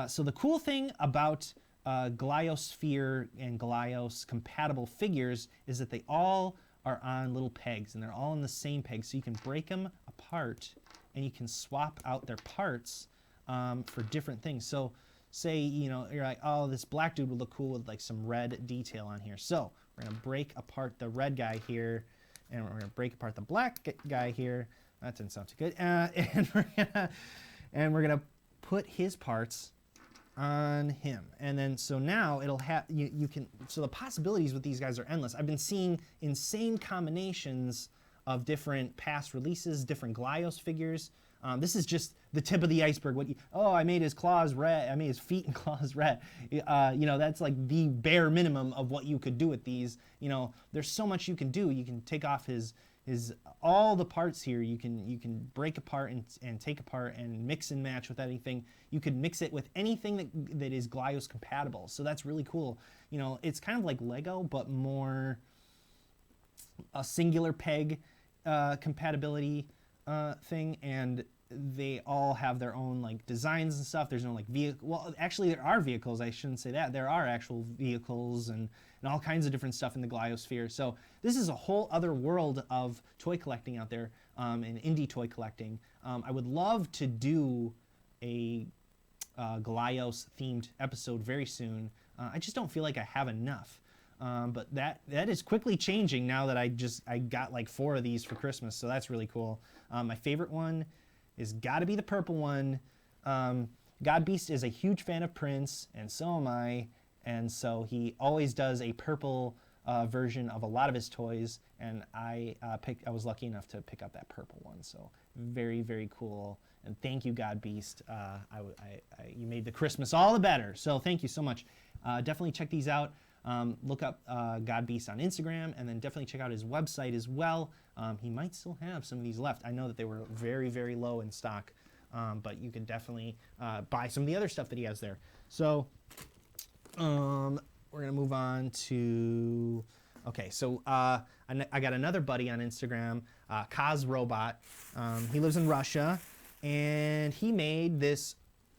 so the cool thing about Gliosphere and Glios compatible figures is that they all are on little pegs, and they're all on the same peg. So you can break them apart and you can swap out their parts for different things. So say, you know, you're like, oh, this black dude would look cool with like some red detail on here. So we're gonna break apart the red guy here, and we're gonna break apart the black guy here. That didn't sound too good. And we're gonna put his parts on him, and then so now it'll have you can. So the possibilities with these guys are endless. I've been seeing insane combinations of different past releases, different Glios figures. This is just the tip of the iceberg. I made his claws red. I made his feet and claws red. You know, that's like the bare minimum of what you could do with these. You know, there's so much you can do. You can take off his all the parts here. You can break apart and take apart and mix and match with anything. You could mix it with anything that is Glios compatible. So that's really cool. You know, it's kind of like Lego, but more a singular peg compatibility thing, and they all have their own like designs and stuff. There's no like vehicle. Well, actually, there are vehicles. I shouldn't say that. There are actual vehicles and all kinds of different stuff in the Gliosphere. So this is a whole other world of toy collecting out there, and indie toy collecting. I would love to do a Glios themed episode very soon. I just don't feel like I have enough. But that is quickly changing now that I got like 4 of these for Christmas, so that's really cool. My favorite one is got to be the purple one. God Beast is a huge fan of Prince, and so am I, and so he always does a purple version of a lot of his toys, and I was lucky enough to pick up that purple one, so very, very cool. And thank you, God Beast. You made the Christmas all the better, so thank you so much. Definitely check these out. Look up God Beast on Instagram, and then definitely check out his website as well. He might still have some of these left. I know that they were very, very low in stock, but you can definitely buy some of the other stuff that he has there. So we're going to move on to... Okay, so I got another buddy on Instagram, Kaz Robot. He lives in Russia, and he made this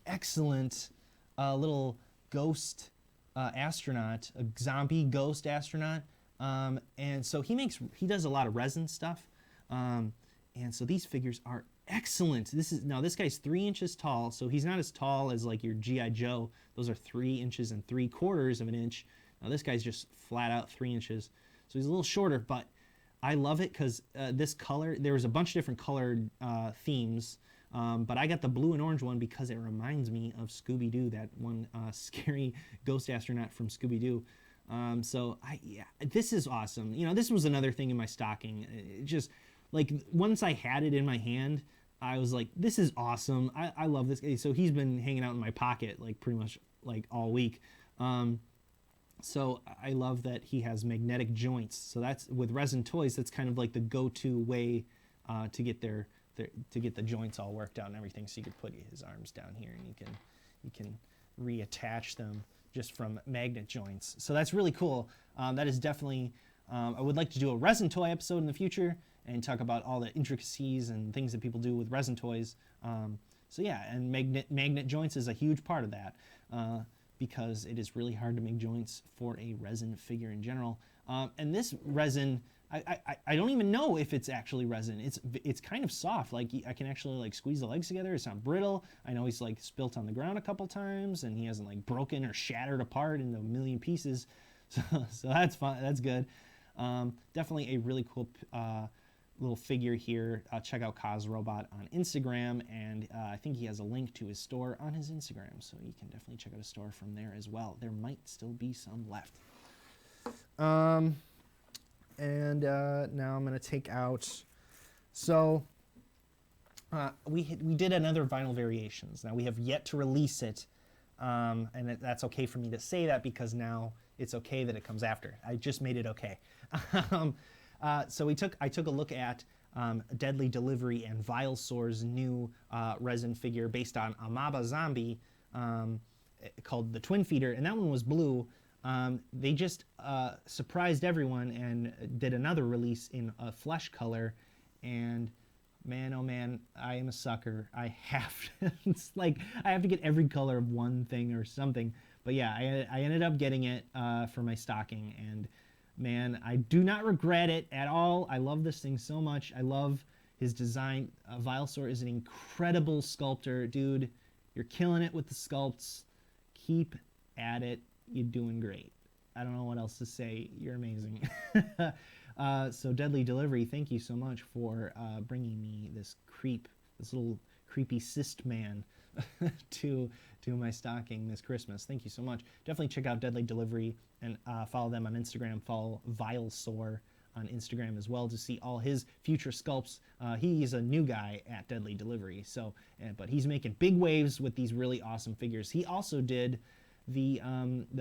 excellent little ghost astronaut, a zombie ghost astronaut, and so he does a lot of resin stuff, and so these figures are excellent. This guy's 3 inches tall, so he's not as tall as like your G.I. Joe. Those are 3 inches and 3/4 of an inch. Now this guy's just flat out 3 inches, so he's a little shorter, but I love it because this color, there was a bunch of different colored themes, but I got the blue and orange one because it reminds me of Scooby-Doo, that one scary ghost astronaut from Scooby-Doo. Yeah, this is awesome. You know, this was another thing in my stocking. It just, like, once I had it in my hand, I was like, this is awesome. I love this guy. So he's been hanging out in my pocket, like, pretty much, like, all week. So I love that he has magnetic joints. So that's, with resin toys, that's kind of like the go-to way to get to get the joints all worked out and everything. So you could put his arms down here, and you can reattach them just from magnet joints. So that's really cool. That is definitely, I would like to do a resin toy episode in the future and talk about all the intricacies and things that people do with resin toys. So yeah, and magnet joints is a huge part of that. Because it is really hard to make joints for a resin figure in general. And this resin, I don't even know if it's actually resin. It's kind of soft. Like, I can actually, like, squeeze the legs together. It's not brittle. I know he's, like, spilt on the ground a couple times, and he hasn't, like, broken or shattered apart into a million pieces. So that's fun. That's good. Definitely a really cool little figure here. Check out Kaz Robot on Instagram, and I think he has a link to his store on his Instagram, so you can definitely check out his store from there as well. There might still be some left. Now I'm going to take out, so we did another Vinyl Variations. Now we have yet to release it, and that's okay for me to say that because now it's okay that it comes after. I just made it okay. So I took a look at Deadly Delivery and Vilesaur's new resin figure based on Amaba Zombie called the Twin Feeder, and that one was blue. They just surprised everyone and did another release in a flesh color, and man, oh man, I am a sucker. I have to, it's like I have to get every color of one thing or something. But yeah, I ended up getting it for my stocking, and man, I do not regret it at all. I love this thing so much. I love his design. Vilesaur is an incredible sculptor. Dude, you're killing it with the sculpts. Keep at it. You're doing great. I don't know what else to say. You're amazing. So Deadly Delivery, thank you so much for bringing me this little creepy cyst man to my stocking this Christmas. Thank you so much. Definitely check out Deadly Delivery and follow them on Instagram. Follow Vilesaur on Instagram as well to see all his future sculpts. He's a new guy at Deadly Delivery, so but he's making big waves with these really awesome figures. He also did the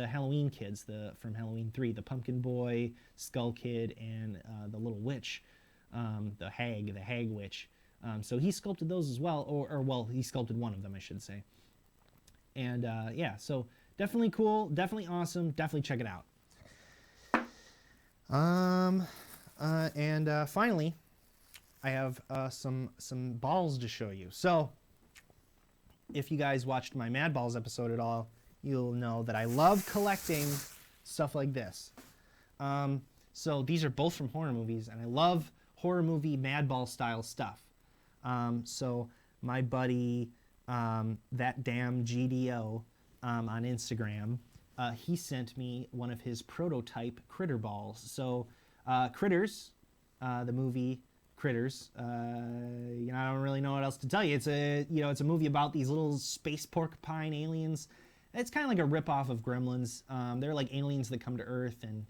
Halloween kids from Halloween 3, the Pumpkin Boy, Skull Kid, and the little witch, the hag witch. So he sculpted those as well, or well, he sculpted one of them, I should say. And yeah, so definitely cool, definitely awesome, definitely check it out. Finally, I have some balls to show you. So if you guys watched my Mad Balls episode at all, you'll know that I love collecting stuff like this. So these are both from horror movies, and I love horror movie Mad Ball style stuff. So my buddy, that damn GDO on Instagram, he sent me one of his prototype critter balls. So Critters, the movie Critters, I don't really know what else to tell you. It's a movie about these little space porcupine aliens. It's kind of like a ripoff of Gremlins. They're like aliens that come to Earth, and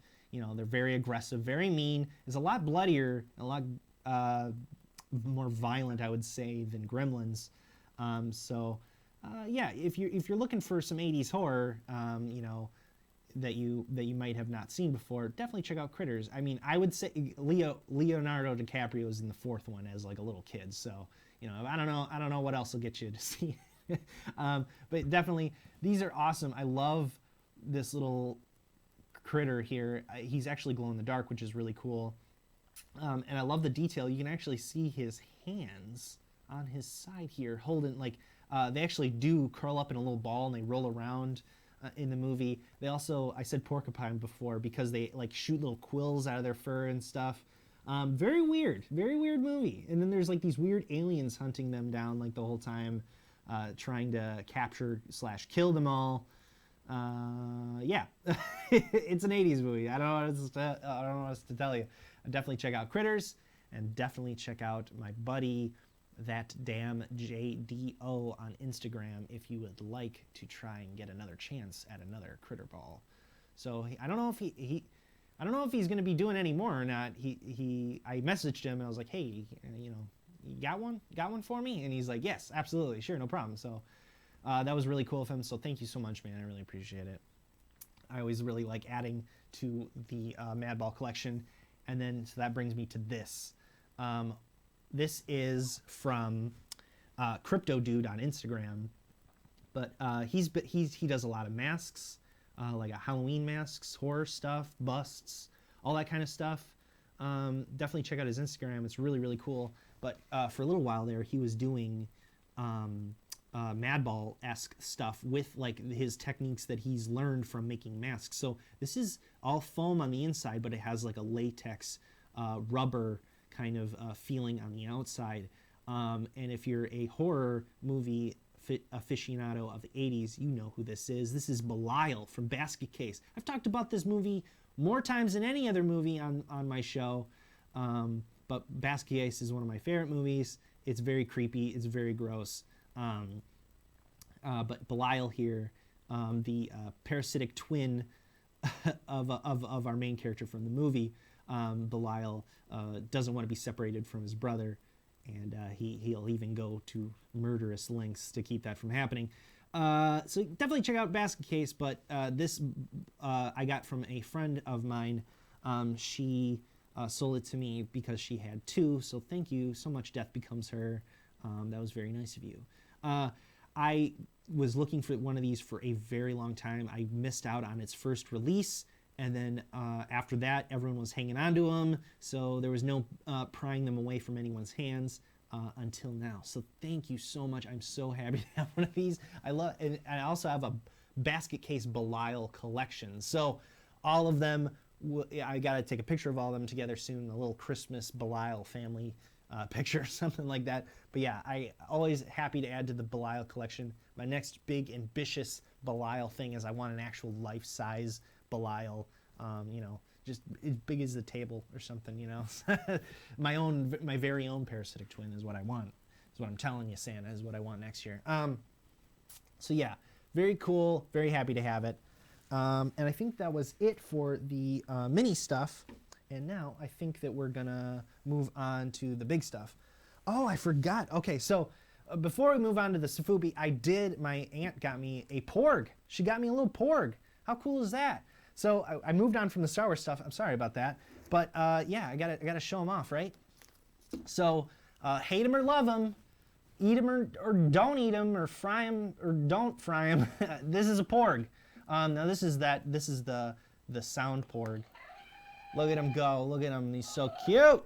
they're very aggressive, very mean. It's a lot bloodier, a lot more violent, I would say, than Gremlins. Yeah, if you're looking for some 80s horror, that you might have not seen before, definitely check out Critters. I mean, I would say Leonardo DiCaprio is in the fourth one as like a little kid, so I don't know what else will get you to see. But definitely, these are awesome. I love this little critter here. He's actually glow in the dark, which is really cool. And I love the detail. You can actually see his hands on his side here holding, like, they actually do curl up in a little ball and they roll around in the movie. They also, I said porcupine before because they like shoot little quills out of their fur and stuff. Very weird movie. And then there's like these weird aliens hunting them down like the whole time, trying to capture / kill them all. Yeah, it's an 80s movie. I don't know what else to tell you. Definitely check out Critters, and definitely check out my buddy, that damn JDO, on Instagram if you would like to try and get another chance at another Critter Ball. So I don't know if I don't know if he's going to be doing any more or not. I messaged him and I was like, hey, you know, you got one for me? And he's like, yes, absolutely, sure, no problem. So that was really cool of him. So thank you so much, man. I really appreciate it. I always really like adding to the Madball collection. And then, so that brings me to this. This is from Crypto Dude on Instagram. But he does a lot of masks, like Halloween masks, horror stuff, busts, all that kind of stuff. Definitely check out his Instagram. It's really, really cool. But for a little while there, he was doing Madball-esque stuff with like his techniques that he's learned from making masks. So this is all foam on the inside, but it has like a latex rubber kind of feeling on the outside. And if you're a horror movie aficionado of the 80s, you know who this is. This is Belial from Basket Case. I've talked about this movie more times than any other movie on my show. But Basket Case is one of my favorite movies. It's very creepy. It's very gross. But Belial here, the parasitic twin of our main character from the movie, Belial doesn't want to be separated from his brother, and he'll even go to murderous lengths to keep that from happening. So definitely check out Basket Case, but this I got from a friend of mine. She sold it to me because she had two, so thank you so much, Death Becomes Her. That was very nice of you. I was looking for one of these for a very long time. I missed out on its first release, and then after that, everyone was hanging on to them, so there was no prying them away from anyone's hands until now. So thank you so much. I'm so happy to have one of these. And I also have a Basket Case Belial collection. So all of them, I got to take a picture of all of them together soon, a little Christmas Belial family picture or something like that. But yeah, I always happy to add to the Belial collection. My next big ambitious Belial thing is I want an actual life-size Belial, you know, just as big as the table or something, you know. my very own parasitic twin is what I want. Is what I'm telling you, Santa, is what I want next year. So yeah, very cool, very happy to have it. And I think that was it for the mini stuff. And now I think that we're gonna move on to the big stuff. Oh, I forgot. Okay, so before we move on to the Safubi, my aunt got me a Porg. She got me a little Porg. How cool is that? So I moved on from the Star Wars stuff. I'm sorry about that. But yeah, I gotta show them off, right? So hate them or love them, eat them or don't eat them, or fry them or don't fry them. This is a Porg. Now this is the sound Porg. Look at him go. Look at him. He's so cute.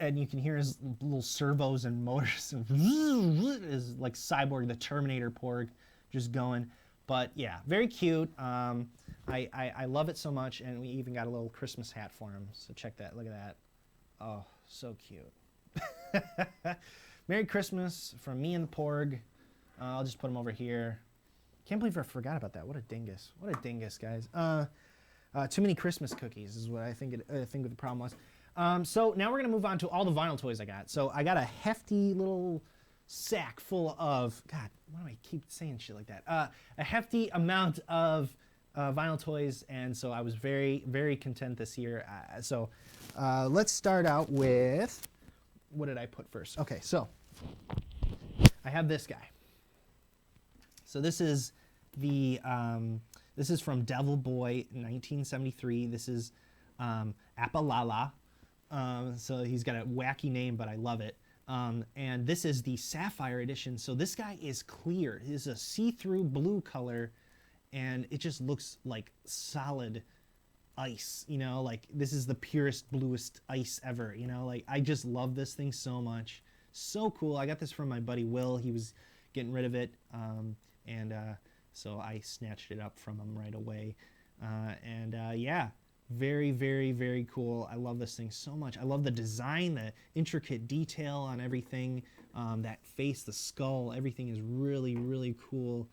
And you can hear his little servos and motors. Is like Cyborg, the Terminator Porg, just going. But yeah, very cute. I love it so much, and we even got a little Christmas hat for him. So check that. Look at that. Oh, so cute. Merry Christmas from me and the Porg. I'll just put him over here. Can't believe I forgot about that. What a dingus. What a dingus, guys. Too many Christmas cookies is what I think the problem was. So now we're going to move on to all the vinyl toys I got. So I got a hefty little sack full of, God, why do I keep saying shit like that? A hefty amount of vinyl toys, and so I was very, very content this year. So let's start out with, what did I put first? Okay, so I have this guy. So this is from Devil Boy 1973. This is Apalala. So he's got a wacky name, but I love it. And this is the Sapphire edition. So this guy is clear. It is a see-through blue color, and it just looks like solid ice. You know, like this is the purest, bluest ice ever. You know, like I just love this thing so much. So cool. I got this from my buddy Will. He was getting rid of it. So I snatched it up from him right away. Yeah, Very, very, very cool. I love this thing so much. I love the design, the intricate detail on everything. That face, the skull, everything is really, really cool.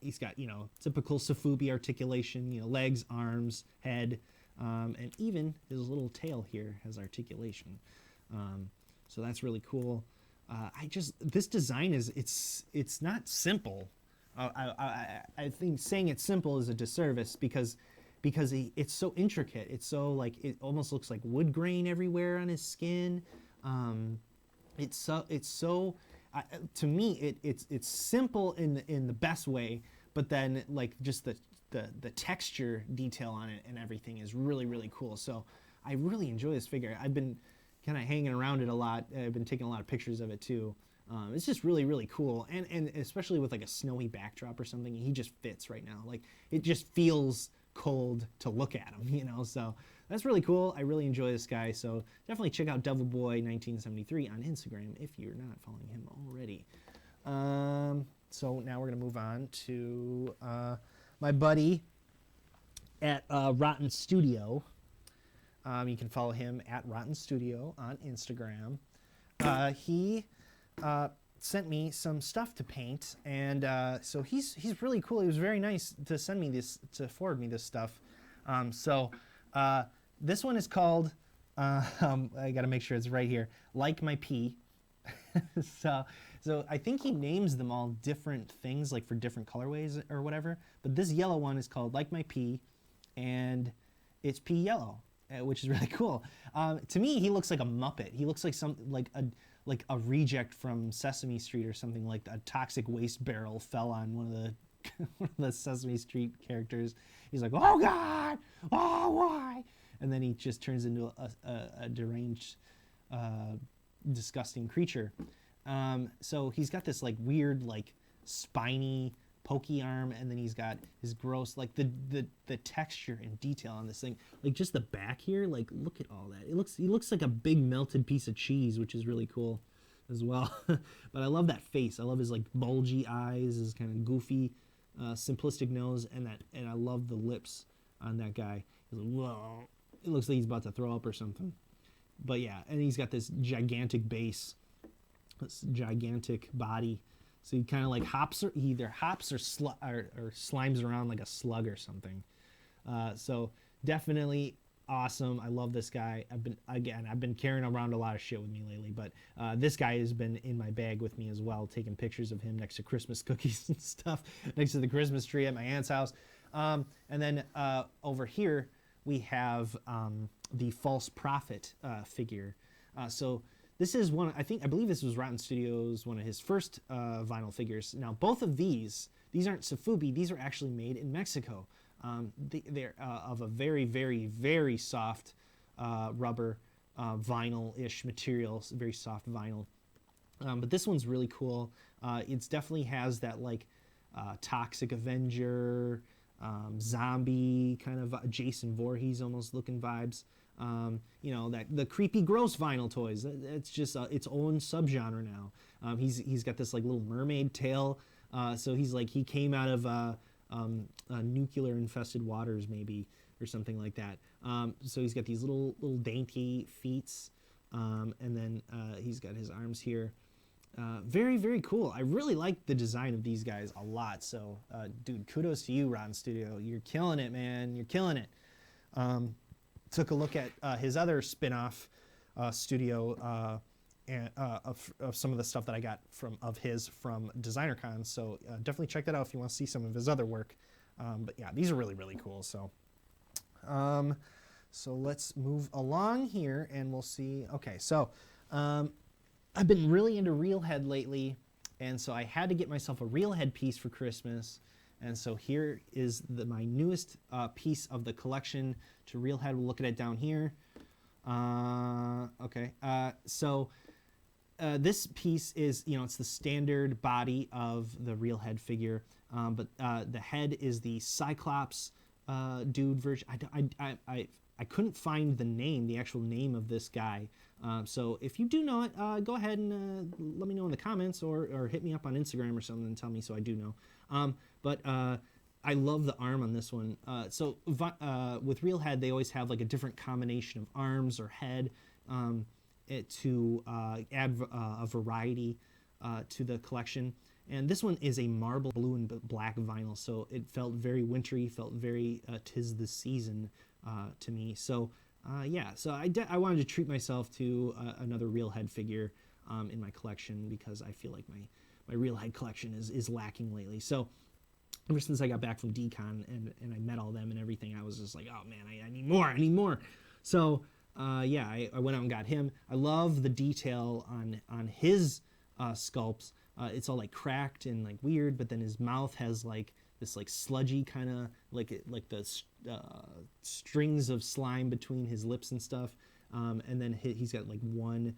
He's got, you know, typical Sofubi articulation, you know, legs, arms, head, and even his little tail here has articulation. So that's really cool. This design is, it's not simple. I think saying it's simple is a disservice because it's so intricate. It's so like, it almost looks like wood grain everywhere on his skin. It's so to me it's simple in the best way, but then like just the texture detail on it and everything is really, really cool. So I really enjoy this figure. I've been kind of hanging around it a lot. I've been taking a lot of pictures of it too. It's just really, really cool, and especially with like a snowy backdrop or something, he just fits right now. Like it just feels cold to look at him, you know. So that's really cool. I really enjoy this guy. So definitely check out DevilBoy1973 on Instagram if you're not following him already. So now we're gonna move on to my buddy at Rotten Studio. You can follow him at Rotten Studio on Instagram. He sent me some stuff to paint, and so he's really cool. He was very nice to send me this, to forward me this stuff. This one is called, I gotta make sure it's right here, Like My Pee. so I think he names them all different things, like for different colorways or whatever, but this yellow one is called Like My Pee, and it's pea yellow, which is really cool. To me, he looks like a Muppet. He looks like like a reject from Sesame Street or something, like a toxic waste barrel fell on one of the Sesame Street characters. He's like, oh God, oh why? And then he just turns into a deranged, disgusting creature. So he's got this like weird, like spiny, pokey arm, and then he's got his gross, like the texture and detail on this thing, like just the back here, like look at all that. He looks like a big melted piece of cheese, which is really cool as well. But I love that face. I love his like bulgy eyes, his kind of goofy, simplistic nose, and I love the lips on that guy. He's like, whoa. It looks like he's about to throw up or something. But yeah, and he's got this gigantic base, this gigantic body. So he kind of like he either hops or slimes around like a slug or something. So definitely awesome. I love this guy. I've been carrying around a lot of shit with me lately, but this guy has been in my bag with me as well, taking pictures of him next to Christmas cookies and stuff, next to the Christmas tree at my aunt's house. And then over here we have the False Prophet figure. So this is one, I believe this was Rotten Studios, one of his first vinyl figures. Now, both of these aren't Sofubi, these are actually made in Mexico. They're of a very, very, very soft rubber vinyl-ish material, very soft vinyl. But this one's really cool. It definitely has that like Toxic Avenger, zombie, kind of Jason Voorhees almost looking vibes. You know, that the creepy gross vinyl toys, it's just its own subgenre now. He's got this like little mermaid tail, so he's like, he came out of nuclear infested waters maybe, or something like that. So he's got these little dainty feet, and then he's got his arms here. Very, very cool. I really like the design of these guys a lot. So, dude, kudos to you, Rotten Studio. You're killing it, man. You're killing it. Took a look at his other spin-off studio and of some of the stuff that I got from DesignerCon. So definitely check that out if you want to see some of his other work. But yeah, these are really, really cool. So, so let's move along here and we'll see. Okay, so I've been really into Real Head lately, and so I had to get myself a Real Head piece for Christmas. And so here is my newest piece of the collection to Real Head. We'll look at it down here. Okay, so this piece is, you know, it's the standard body of the Real Head figure, but the head is the Cyclops dude version. I couldn't find the actual name of this guy. So if you do know it, go ahead and let me know in the comments, or hit me up on Instagram or something and tell me so I do know. But I love the arm on this one. With Real Head, they always have like a different combination of arms or head to add a variety to the collection. And this one is a marble blue and black vinyl, so it felt very wintry, felt very 'tis the season to me. So yeah, so I wanted to treat myself to another Real Head figure in my collection, because I feel like my Real Head collection is lacking lately. So ever since I got back from Decon and I met all them and everything, I was just like, oh man, I need more, I need more. So yeah, I went out and got him. I love the detail on his sculpts. It's all like cracked and like weird, but then his mouth has like this like sludgy kind of like the strings of slime between his lips and stuff. And then he's got like one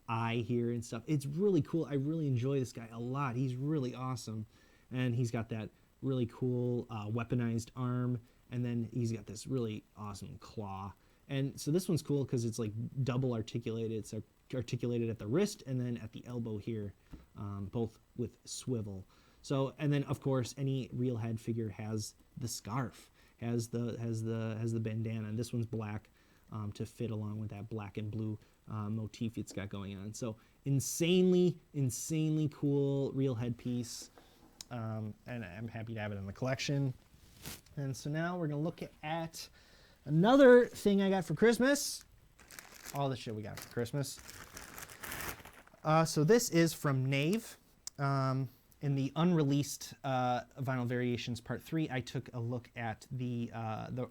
eye here and stuff. It's really cool. I really enjoy this guy a lot. He's really awesome. And he's got that really cool weaponized arm, and then he's got this really awesome claw. And so this one's cool because it's like double articulated. It's articulated at the wrist and then at the elbow here, both with swivel. So, and then of course any Real Head figure has the scarf, has the bandana, and this one's black to fit along with that black and blue motif it's got going on. So insanely cool Real Head piece, and I'm happy to have it in the collection. And so now we're gonna look at another thing I got for Christmas. All the shit we got for Christmas. So this is from Nave. In the unreleased Vinyl Variations Part 3, I took a look at the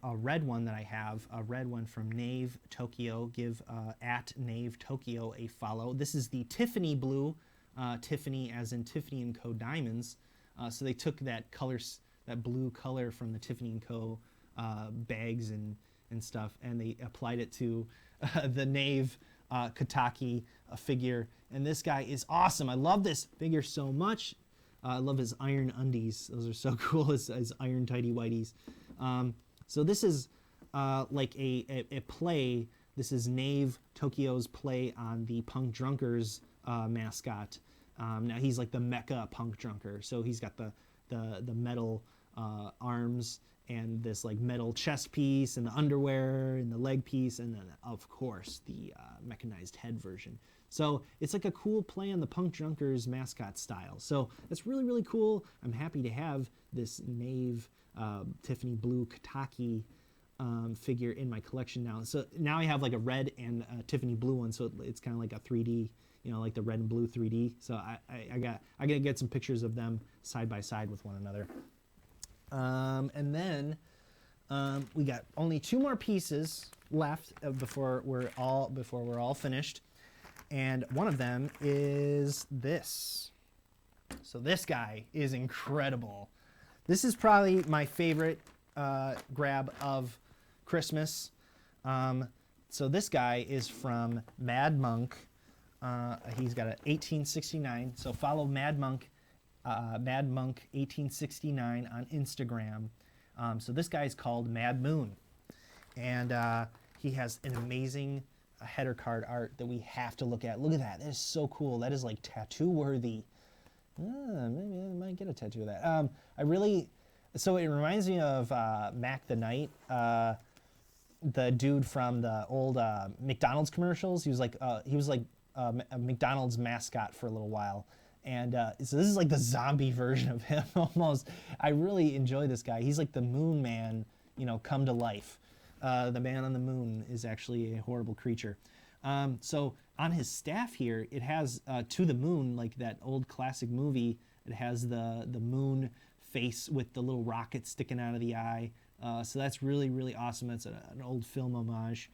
red one that I have, a red one from Nave Tokyo. Give at Nave Tokyo a follow. This is the Tiffany blue, Tiffany as in Tiffany & Co. Diamonds. So they took that blue color from the Tiffany & Co. Bags and stuff, and they applied it to the Nave Kataki figure. And this guy is awesome. I love this figure so much. I love his iron undies. Those are so cool, his iron tighty whities. So this is like a play. This is Nave Tokyo's play on the Punk Drunkers mascot. Now he's like the mecha Punk Drunker. So he's got the metal arms and this like metal chest piece and the underwear and the leg piece, and then of course the mechanized head version. So it's like a cool play on the Punk Drunkers mascot style. So that's really cool. I'm happy to have this Nave Tiffany blue Kataki figure in my collection now. So now I have like a red and a Tiffany blue one, so it's kind of like a 3D, you know, like the red and blue 3D. So I gotta get some pictures of them side by side with one another. And then we got only 2 more pieces left before we're all finished, and one of them is this. So this guy is incredible. This is probably my favorite grab of Christmas. So this guy is from Mad Monk. He's got an 1869. So follow Mad Monk. Mad Monk 1869 on Instagram. So this guy is called Mad Moon, and he has an amazing header card art that we have to look at. Look at that. That is so cool. That is like tattoo worthy. Maybe I might get a tattoo of that. So it reminds me of Mac the Knight, the dude from the old McDonald's commercials. He was like a McDonald's mascot for a little while. And so this is like the zombie version of him almost. I really enjoy this guy. He's like the Moon Man, you know, come to life. The man on the moon is actually a horrible creature. So on his staff here, it has To the Moon, like that old classic movie. It has the moon face with the little rocket sticking out of the eye. So that's really awesome. That's an old film homage.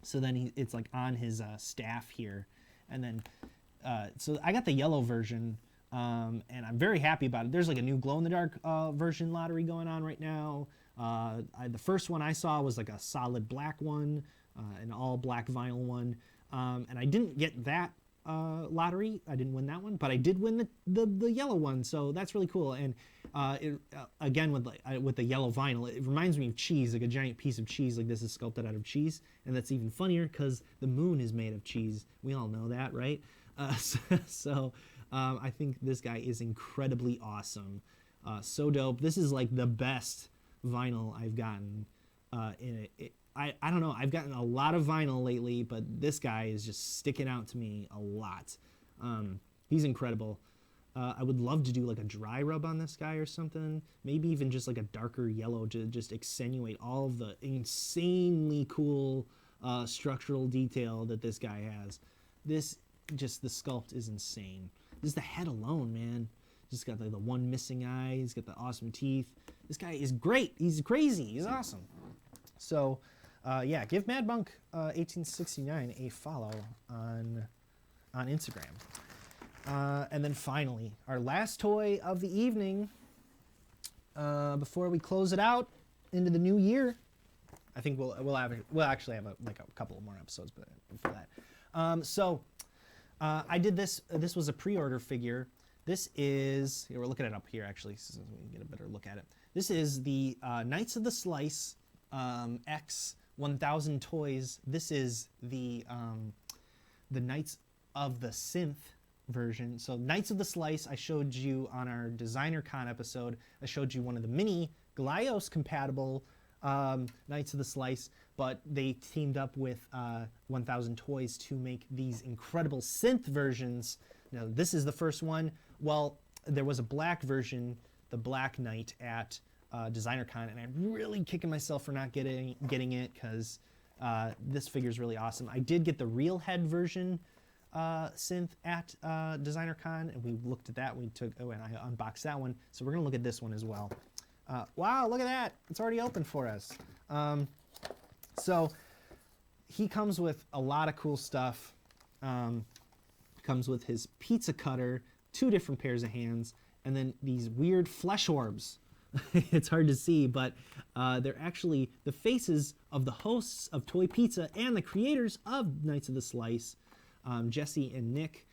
So then it's like on his staff here. And then so I got the yellow version, and I'm very happy about it. There's like a new glow-in-the-dark version lottery going on right now. The first one I saw was like a solid black one, an all-black vinyl one, and I didn't get that lottery. I didn't win that one, but I did win the yellow one, so that's really cool. And again, with the yellow vinyl, it reminds me of cheese, like a giant piece of cheese. Like this is sculpted out of cheese, and that's even funnier because the moon is made of cheese. We all know that, right? So I think this guy is incredibly awesome. So dope. This is like the best vinyl I've gotten in it. I don't know. I've gotten a lot of vinyl lately, but this guy is just sticking out to me a lot. He's incredible. I would love to do like a dry rub on this guy or something. Maybe even just like a darker yellow to just accentuate all of the insanely cool structural detail that this guy has. The sculpt is insane. Just the head alone, man. Just got like the one missing eye. He's got the awesome teeth. This guy is great. He's crazy. He's awesome. So, yeah, give MadMonk 1869 a follow on Instagram. And then finally, our last toy of the evening, before we close it out into the new year. I think we'll actually have a couple more episodes for that. So I did this. This was a pre-order figure. This is, here, we're looking it up here actually, so we can get a better look at it. This is the Knights of the Slice X 1000 toys. This is the Knights of the Synth version. So Knights of the Slice, I showed you on our Designer Con episode. I showed you one of the mini Glyos compatible Knights of the Slice, but they teamed up with 1000 Toys to make these incredible synth versions. Now this is the first one. Well, there was a black version, the Black Knight at Designer Con, and I'm really kicking myself for not getting it because this figure is really awesome. I did get the real head version synth at Designer Con, and we looked at that. And I unboxed that one. So we're gonna look at this one as well. Wow, look at that! It's already open for us. So he comes with a lot of cool stuff. Comes with his pizza cutter, 2 different pairs of hands, and then these weird flesh orbs. It's hard to see, but they're actually the faces of the hosts of Toy Pizza and the creators of Knights of the Slice, Jesse and Nick.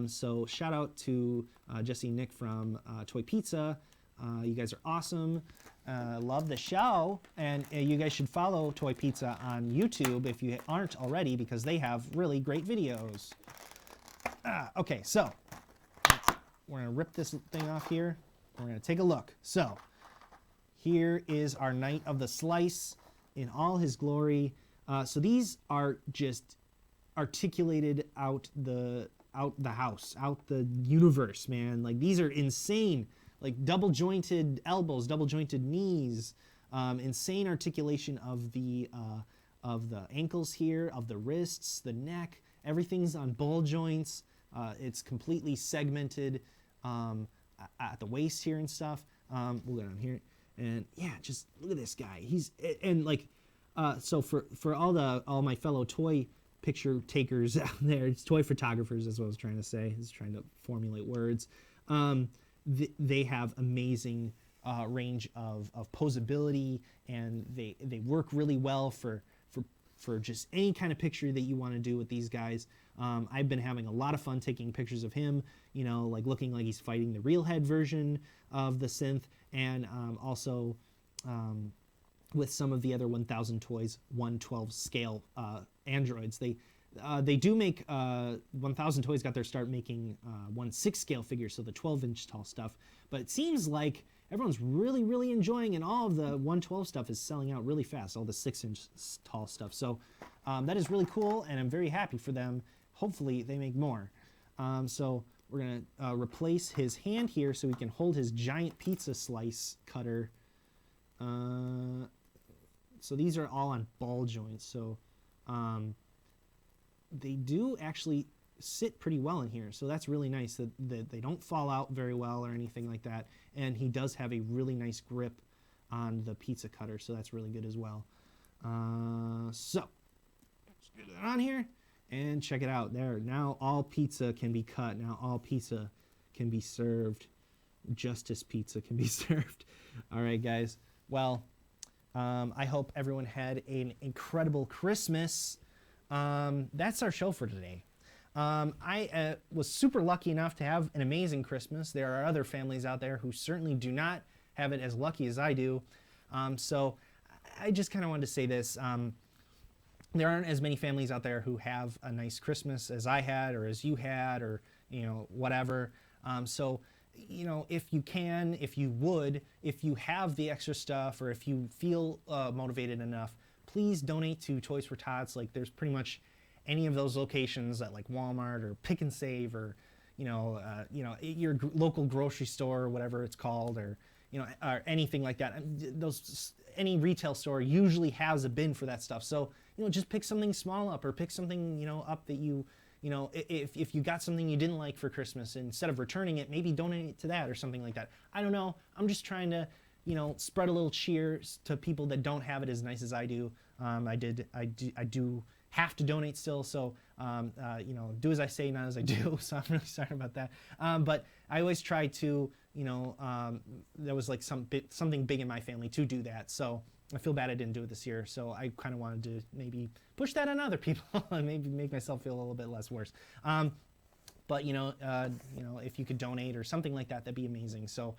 So shout out to Jesse and Nick from Toy Pizza. You guys are awesome. Love the show, and you guys should follow Toy Pizza on YouTube if you aren't already, because they have really great videos. Okay, so we're gonna rip this thing off here. We're gonna take a look. So here is our Knight of the Slice in all his glory. So these are just articulated out the house, out the universe, man. Like, these are insane. Like double jointed elbows, double jointed knees, insane articulation of the ankles here, of the wrists, the neck. Everything's on ball joints. It's completely segmented at the waist here and stuff. We'll go down here, and yeah, just look at this guy. So for all my fellow toy picture takers out there, it's toy photographers, is what I was trying to say. I was trying to formulate words. They have amazing range of posability, and they work really well for just any kind of picture that you want to do with these guys. I've been having a lot of fun taking pictures of him, like looking like he's fighting the real head version of the synth, and also with some of the other 1000 Toys 1/12 scale androids. They do make 1000 Toys got their start making 1/6 scale figures, so the 12-inch tall stuff. But it seems like everyone's really enjoying, and all of the 1/12 stuff is selling out really fast, all the 6-inch tall stuff. So that is really cool, and I'm very happy for them. Hopefully they make more. So we're gonna replace his hand here so we can hold his giant pizza slice cutter. So these are all on ball joints. So they do actually sit pretty well in here, so that's really nice that they don't fall out very well or anything like that. And he does have a really nice grip on the pizza cutter, so that's really good as well. So let's get it on here and check it out. There, now all pizza can be cut. Now all pizza can be served. Justice pizza can be served. All right, guys. Well, I hope everyone had an incredible Christmas. That's our show for today. I was super lucky enough to have an amazing Christmas. There are other families out there who certainly do not have it as lucky as I do. So I just kind of wanted to say this. There aren't as many families out there who have a nice Christmas as I had, or as you had, or whatever. So you know, if you can, if you have the extra stuff, or if you feel motivated enough, please donate to Toys for Tots. Like, there's pretty much any of those locations at like Walmart or Pick and Save, or your local grocery store, or whatever it's called, or or anything like that. Any retail store usually has a bin for that stuff. So just pick something small up, or pick something up that if you got something you didn't like for Christmas, instead of returning it, maybe donate it to that or something like that. I don't know. I'm just trying to spread a little cheer to people that don't have it as nice as I do. I do have to donate still, so do as I say, not as I do. So I'm really sorry about that. But I always try to, there was like something big in my family to do that. So I feel bad I didn't do it this year. So I kind of wanted to maybe push that on other people and maybe make myself feel a little bit less worse. But if you could donate or something like that, that'd be amazing. So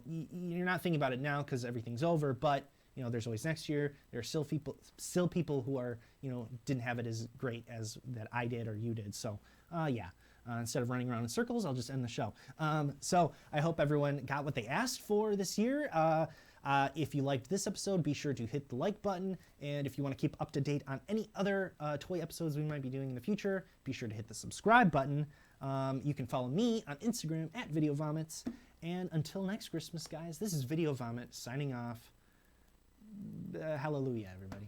you're not thinking about it now because everything's over, but there's always next year. There are still people who are didn't have it as great as that I did or you did. So instead of running around in circles, I'll just end the show. So I hope everyone got what they asked for this year. If you liked this episode, be sure to hit the like button. And if you want to keep up to date on any other toy episodes we might be doing in the future, be sure to hit the subscribe button. You can follow me on Instagram at VideoVomits. And until next Christmas, guys, this is VideoVomit signing off. Hallelujah, everybody.